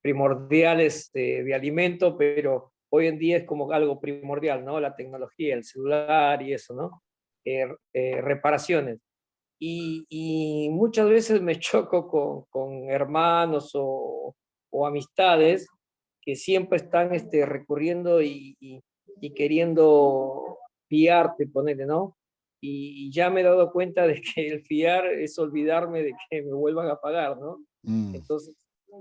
primordiales de alimento, pero hoy en día es como algo primordial, ¿no? La tecnología, el celular y eso, ¿no? Reparaciones. Y muchas veces me choco con hermanos o amistades que siempre están recurriendo y queriendo fiarte, ponerle, ¿no? Y ya me he dado cuenta de que el fiar es olvidarme de que me vuelvan a pagar, ¿no? Entonces,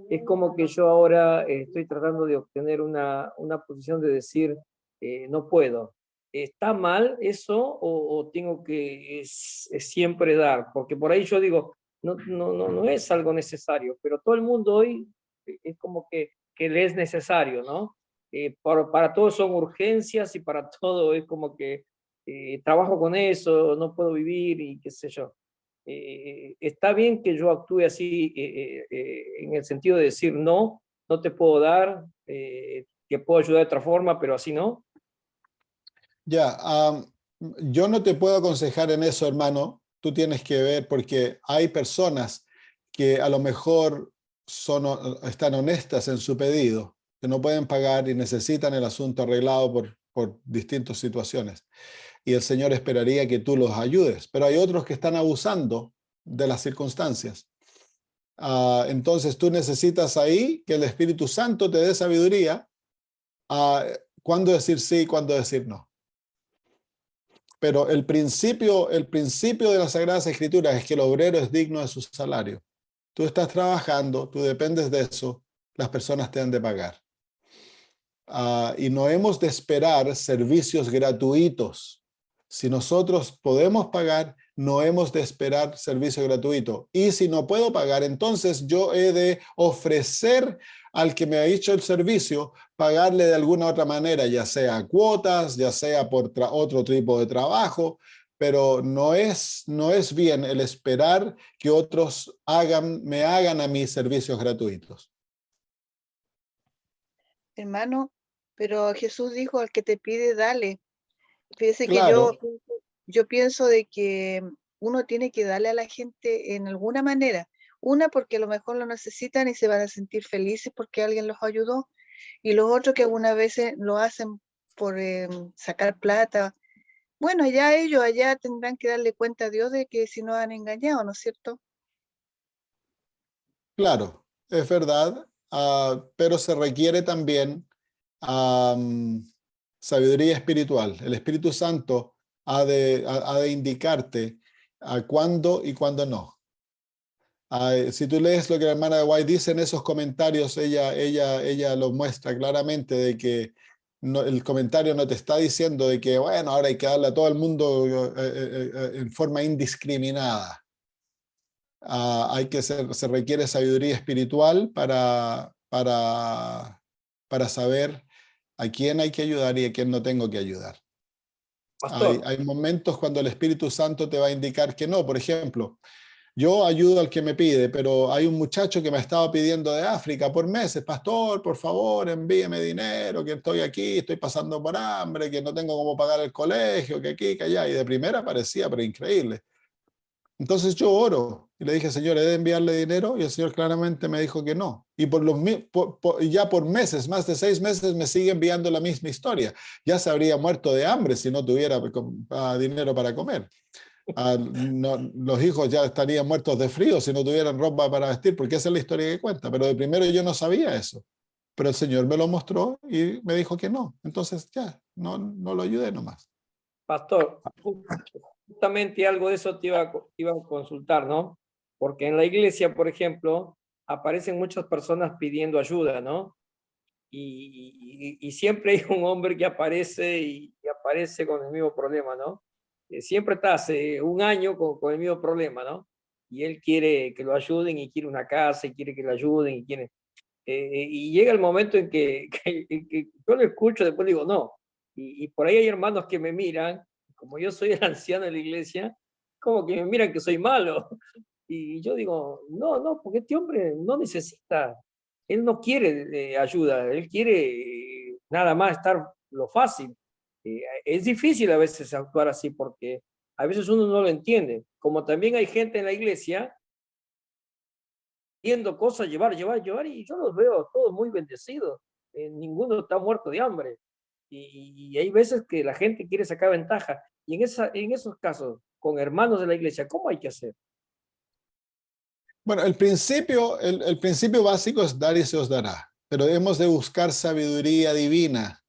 es como que yo ahora estoy tratando de obtener una posición de decir, no puedo. ¿Está mal eso o tengo que siempre dar? Porque por ahí yo digo, no es algo necesario, pero todo el mundo hoy es como que le es necesario, ¿no? Para todos son urgencias y para todo es como que trabajo con eso, no puedo vivir y qué sé yo. Está bien que yo actúe así en el sentido de decir no te puedo dar, que puedo ayudar de otra forma, pero así no. Ya, yo no te puedo aconsejar en eso, hermano. Tú tienes que ver, porque hay personas que a lo mejor están honestas en su pedido, que no pueden pagar y necesitan el asunto arreglado por por distintas situaciones. Y el Señor esperaría que tú los ayudes. Pero hay otros que están abusando de las circunstancias. Entonces tú necesitas ahí que el Espíritu Santo te dé sabiduría cuándo decir sí y cuándo decir no. Pero el principio de las Sagradas Escrituras es que el obrero es digno de su salario. Tú estás trabajando, tú dependes de eso, las personas te han de pagar. Y no hemos de esperar servicios gratuitos. Si nosotros podemos pagar, no hemos de esperar servicio gratuito. Y si no puedo pagar, entonces yo he de ofrecer al que me ha hecho el servicio, pagarle de alguna otra manera, ya sea cuotas, ya sea por otro tipo de trabajo, pero no es bien el esperar que otros me hagan a mí servicios gratuitos. Hermano, pero Jesús dijo, al que te pide, dale. Fíjese Claro. que yo pienso de que uno tiene que darle a la gente en alguna manera. Una, porque a lo mejor lo necesitan y se van a sentir felices porque alguien los ayudó. Y los otros que algunas veces lo hacen por sacar plata. Bueno, allá tendrán que darle cuenta a Dios de que si no han engañado, ¿no es cierto? Claro, es verdad, pero se requiere también sabiduría espiritual. El Espíritu Santo ha de indicarte cuándo y cuándo no. Si tú lees lo que la hermana de White dice en esos comentarios, ella lo muestra claramente de que el comentario no te está diciendo de que, bueno, ahora hay que darle a todo el mundo en forma indiscriminada. Se requiere sabiduría espiritual para saber a quién hay que ayudar y a quién no tengo que ayudar. Hay momentos cuando el Espíritu Santo te va a indicar que no. Por ejemplo, yo ayudo al que me pide, pero hay un muchacho que me estaba pidiendo de África por meses: pastor, por favor, envíeme dinero, que estoy aquí, estoy pasando por hambre, que no tengo cómo pagar el colegio, que aquí, que allá. Y de primera parecía, pero increíble. Entonces yo oro y le dije: Señor, ¿he de enviarle dinero? Y el Señor claramente me dijo que no. Y ya por meses, más de 6 meses, me sigue enviando la misma historia. Ya se habría muerto de hambre si no tuviera dinero para comer. Los hijos ya estarían muertos de frío si no tuvieran ropa para vestir, porque esa es la historia que cuenta. Pero de primero yo no sabía eso. Pero el Señor me lo mostró y me dijo que no. Entonces ya, no lo ayudé nomás. Pastor, justamente algo de eso te iba a consultar, ¿no? Porque en la iglesia, por ejemplo, aparecen muchas personas pidiendo ayuda, ¿no? Y siempre hay un hombre que aparece y aparece con el mismo problema, ¿no? Siempre está hace un año con el mismo problema, ¿no? Y él quiere que lo ayuden y quiere una casa y quiere que lo ayuden y quiere... y llega el momento en que yo lo escucho, después digo, no. Y por ahí hay hermanos que me miran, como yo soy el anciano de la iglesia, como que me miran que soy malo. Y yo digo, no, porque este hombre no necesita, él no quiere ayuda, él quiere nada más estar lo fácil. Es difícil a veces actuar así porque a veces uno no lo entiende. Como también hay gente en la iglesia viendo cosas, llevar, y yo los veo todos muy bendecidos. Ninguno está muerto de hambre. Y hay veces que la gente quiere sacar ventaja. Y en esos casos, con hermanos de la iglesia, ¿cómo hay que hacer? Bueno, el principio básico es dar y se os dará, pero hemos de buscar sabiduría divina.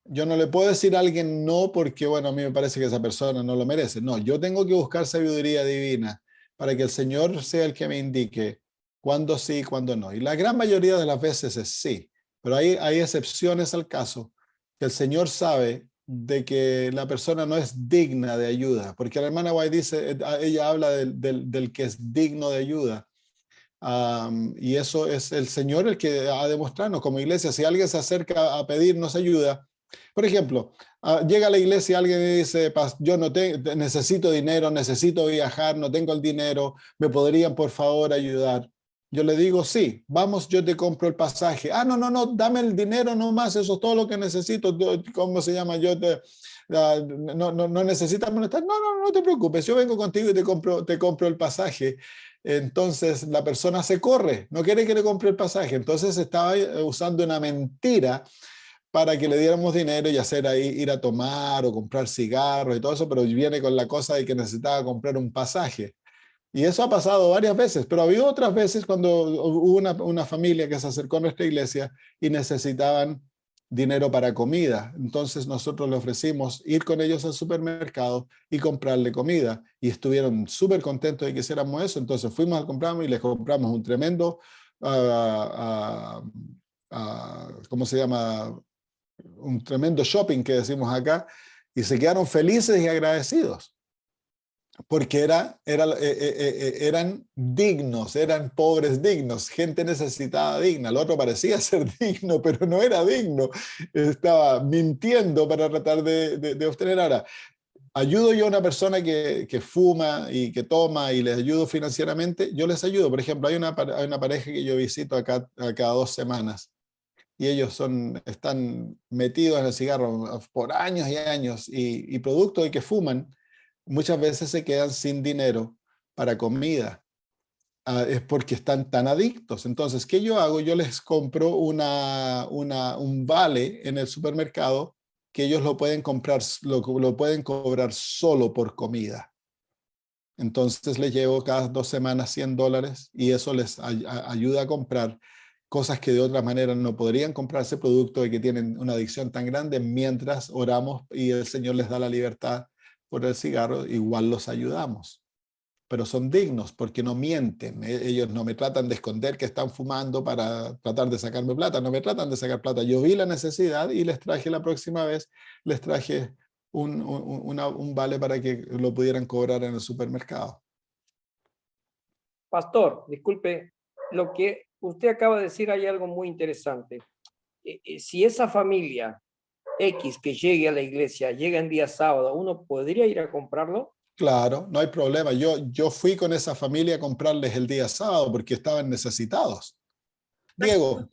Yo no le puedo decir a alguien no porque, bueno, a mí me parece que esa persona no lo merece. No, yo tengo que buscar sabiduría divina para que el Señor sea el que me indique cuándo sí y cuándo no. Y la gran mayoría de las veces es sí, pero hay excepciones al caso que el Señor sabe de que la persona no es digna de ayuda, porque la hermana White dice, ella habla del que es digno de ayuda. Y eso es el Señor el que ha de mostrarnos como iglesia. Si alguien se acerca a pedirnos ayuda, por ejemplo, llega a la iglesia alguien y dice: yo no necesito dinero, necesito viajar, no tengo el dinero, ¿me podrían por favor ayudar? Yo le digo: sí, vamos, yo te compro el pasaje. No, dame el dinero nomás, eso es todo lo que necesito. ¿Cómo se llama? No necesitas molestar. No te preocupes, yo vengo contigo y te compro el pasaje. Entonces la persona se corre, no quiere que le compre el pasaje. Entonces estaba usando una mentira para que le diéramos dinero y hacer ahí, ir a tomar o comprar cigarros y todo eso, pero viene con la cosa de que necesitaba comprar un pasaje. Y eso ha pasado varias veces, pero ha habido otras veces cuando hubo una familia que se acercó a nuestra iglesia y necesitaban dinero para comida. Entonces nosotros le ofrecimos ir con ellos al supermercado y comprarle comida. Y estuvieron súper contentos de que hiciéramos eso. Entonces fuimos a comprarnos y les compramos un tremendo, ¿cómo se llama? Un tremendo shopping que decimos acá. Y se quedaron felices y agradecidos. Porque eran dignos, eran pobres dignos, gente necesitada digna. El otro parecía ser digno, pero no era digno. Estaba mintiendo para tratar de obtener. Ahora, ayudo yo a una persona que fuma y que toma y les ayudo financieramente, yo les ayudo. Por ejemplo, hay una pareja que yo visito acá cada 2 semanas y ellos están metidos en el cigarro por años y años y producto de que fuman, muchas veces se quedan sin dinero para comida. Es porque están tan adictos. Entonces, ¿qué yo hago? Yo les compro un vale en el supermercado que ellos lo pueden comprar, lo pueden cobrar solo por comida. Entonces les llevo cada 2 semanas $100 y eso les ayuda a comprar cosas que de otra manera no podrían comprarse, producto de que tienen una adicción tan grande. Mientras oramos y el Señor les da la libertad por el cigarro, igual los ayudamos. Pero son dignos porque no mienten. Ellos no me tratan de esconder que están fumando para tratar de sacarme plata, no me tratan de sacar plata. Yo vi la necesidad y les traje la próxima vez, les traje un vale para que lo pudieran cobrar en el supermercado. Pastor, disculpe, lo que usted acaba de decir, hay algo muy interesante. Si esa familia X que llegue a la iglesia llega en día sábado, ¿uno podría ir a comprarlo? Claro, no hay problema. Yo fui con esa familia a comprarles el día sábado porque estaban necesitados. Diego.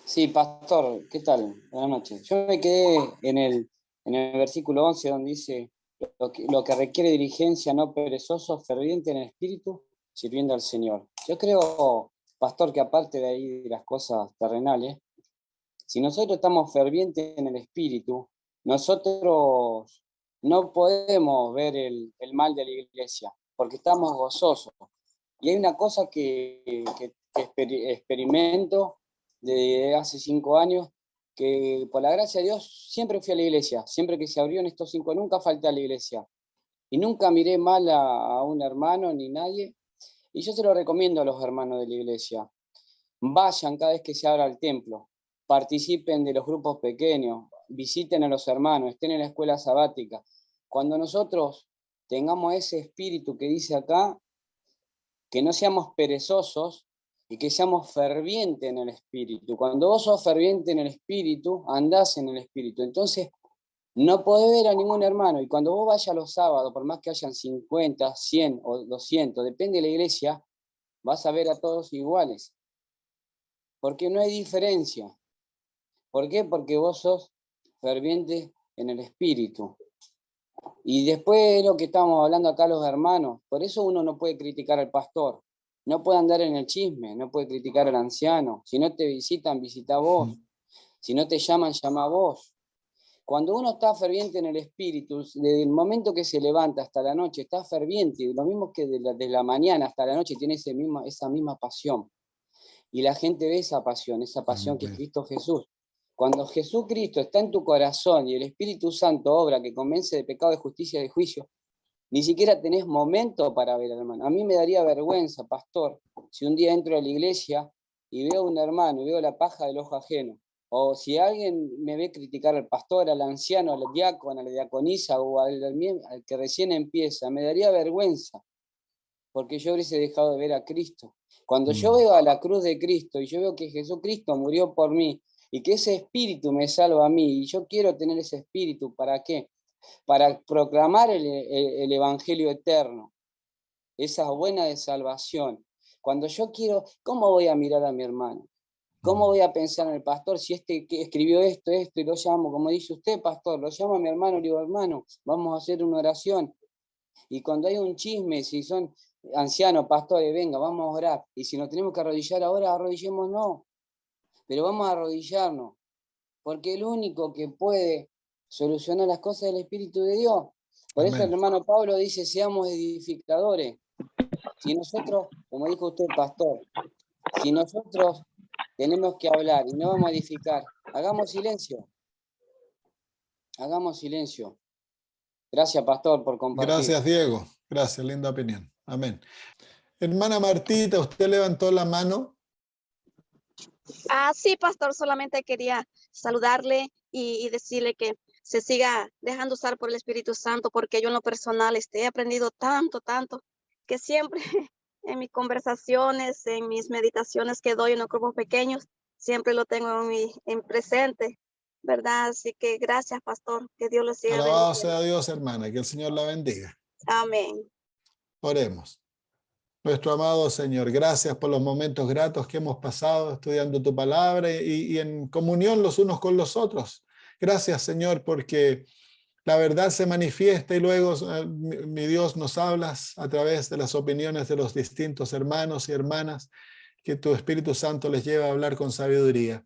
Sí, pastor, ¿qué tal? Buenas noches. Yo me quedé en el versículo 11 donde dice, lo que requiere diligencia, no perezoso, ferviente en el espíritu, sirviendo al Señor. Yo creo, pastor, que aparte de ahí de las cosas terrenales, si nosotros estamos fervientes en el espíritu, nosotros no podemos ver el mal de la iglesia, porque estamos gozosos. Y hay una cosa que experimento de hace 5 años, que por la gracia de Dios siempre fui a la iglesia, siempre que se abrió en estos 5, nunca falté a la iglesia. Y nunca miré mal a un hermano ni nadie. Y yo se lo recomiendo a los hermanos de la iglesia. Vayan cada vez que se abra el templo, participen de los grupos pequeños, visiten a los hermanos, estén en la escuela sabática. Cuando nosotros tengamos ese espíritu que dice acá, que no seamos perezosos y que seamos fervientes en el espíritu. Cuando vos sos ferviente en el espíritu, andás en el espíritu. Entonces, no podés ver a ningún hermano. Y cuando vos vayas los sábados, por más que hayan 50, 100 o 200, depende de la iglesia, vas a ver a todos iguales. Porque no hay diferencia. ¿Por qué? Porque vos sos ferviente en el espíritu. Y después lo que estamos hablando acá los hermanos, por eso uno no puede criticar al pastor, no puede andar en el chisme, no puede criticar al anciano. Si no te visitan, visita vos. Si no te llaman, llama a vos. Cuando uno está ferviente en el espíritu, desde el momento que se levanta hasta la noche, está ferviente, lo mismo que de la mañana hasta la noche tiene esa misma pasión. Y la gente ve esa pasión que es Cristo Jesús. Cuando Jesucristo está en tu corazón y el Espíritu Santo obra que convence de pecado, de justicia y de juicio, ni siquiera tenés momento para ver al hermano. A mí me daría vergüenza, pastor, si un día entro a la iglesia y veo a un hermano y veo la paja del ojo ajeno, o si alguien me ve criticar al pastor, al anciano, al diácono, a la diaconisa o al que recién empieza, me daría vergüenza, porque yo hubiese dejado de ver a Cristo. Cuando yo veo a la cruz de Cristo y yo veo que Jesucristo murió por mí y que ese espíritu me salva a mí, y yo quiero tener ese espíritu, ¿para qué? Para proclamar el evangelio eterno, esa buena de salvación. Cuando yo quiero, ¿cómo voy a mirar a mi hermano? ¿Cómo voy a pensar en el pastor si que escribió esto, y lo llamo, como dice usted, pastor, lo llamo a mi hermano, le digo, hermano, vamos a hacer una oración? Y cuando hay un chisme, si son ancianos, pastores, venga, vamos a orar. Y si nos tenemos que arrodillar ahora, arrodillémonos. Pero vamos a arrodillarnos. porque el único que puede solucionar las cosas es el Espíritu de Dios. Por eso Amén. el hermano Pablo dice, seamos edificadores. Si nosotros, como dijo usted, pastor, si nosotros tenemos que hablar y no vamos a edificar, hagamos silencio. Hagamos silencio. Gracias, pastor, por compartir. Gracias, Diego. Gracias, linda opinión. Amén. Hermana Martita, usted levantó la mano. Sí, pastor, solamente quería saludarle y decirle que se siga dejando usar por el Espíritu Santo, porque yo en lo personal he aprendido tanto, que siempre en mis conversaciones, en mis meditaciones que doy en los grupos pequeños, siempre lo tengo en presente, ¿verdad? Así que gracias, pastor, que Dios lo siga Alabado bendiciendo. sea Dios, hermana, que el Señor la bendiga. Amén. Oremos. Nuestro amado Señor, gracias por los momentos gratos que hemos pasado estudiando tu palabra y en comunión los unos con los otros. Gracias, Señor, porque la verdad se manifiesta y luego, mi Dios, nos hablas a través de las opiniones de los distintos hermanos y hermanas que tu Espíritu Santo les lleva a hablar con sabiduría.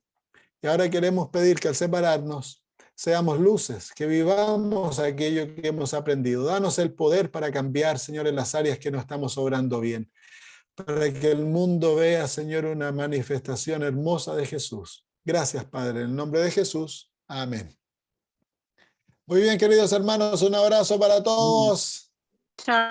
Y ahora queremos pedir que al separarnos seamos luces, que vivamos aquello que hemos aprendido. Danos el poder para cambiar, Señor, en las áreas que no estamos obrando bien, para que el mundo vea, Señor, una manifestación hermosa de Jesús. Gracias, Padre, en el nombre de Jesús. Amén. Muy bien, queridos hermanos, un abrazo para todos. Chao.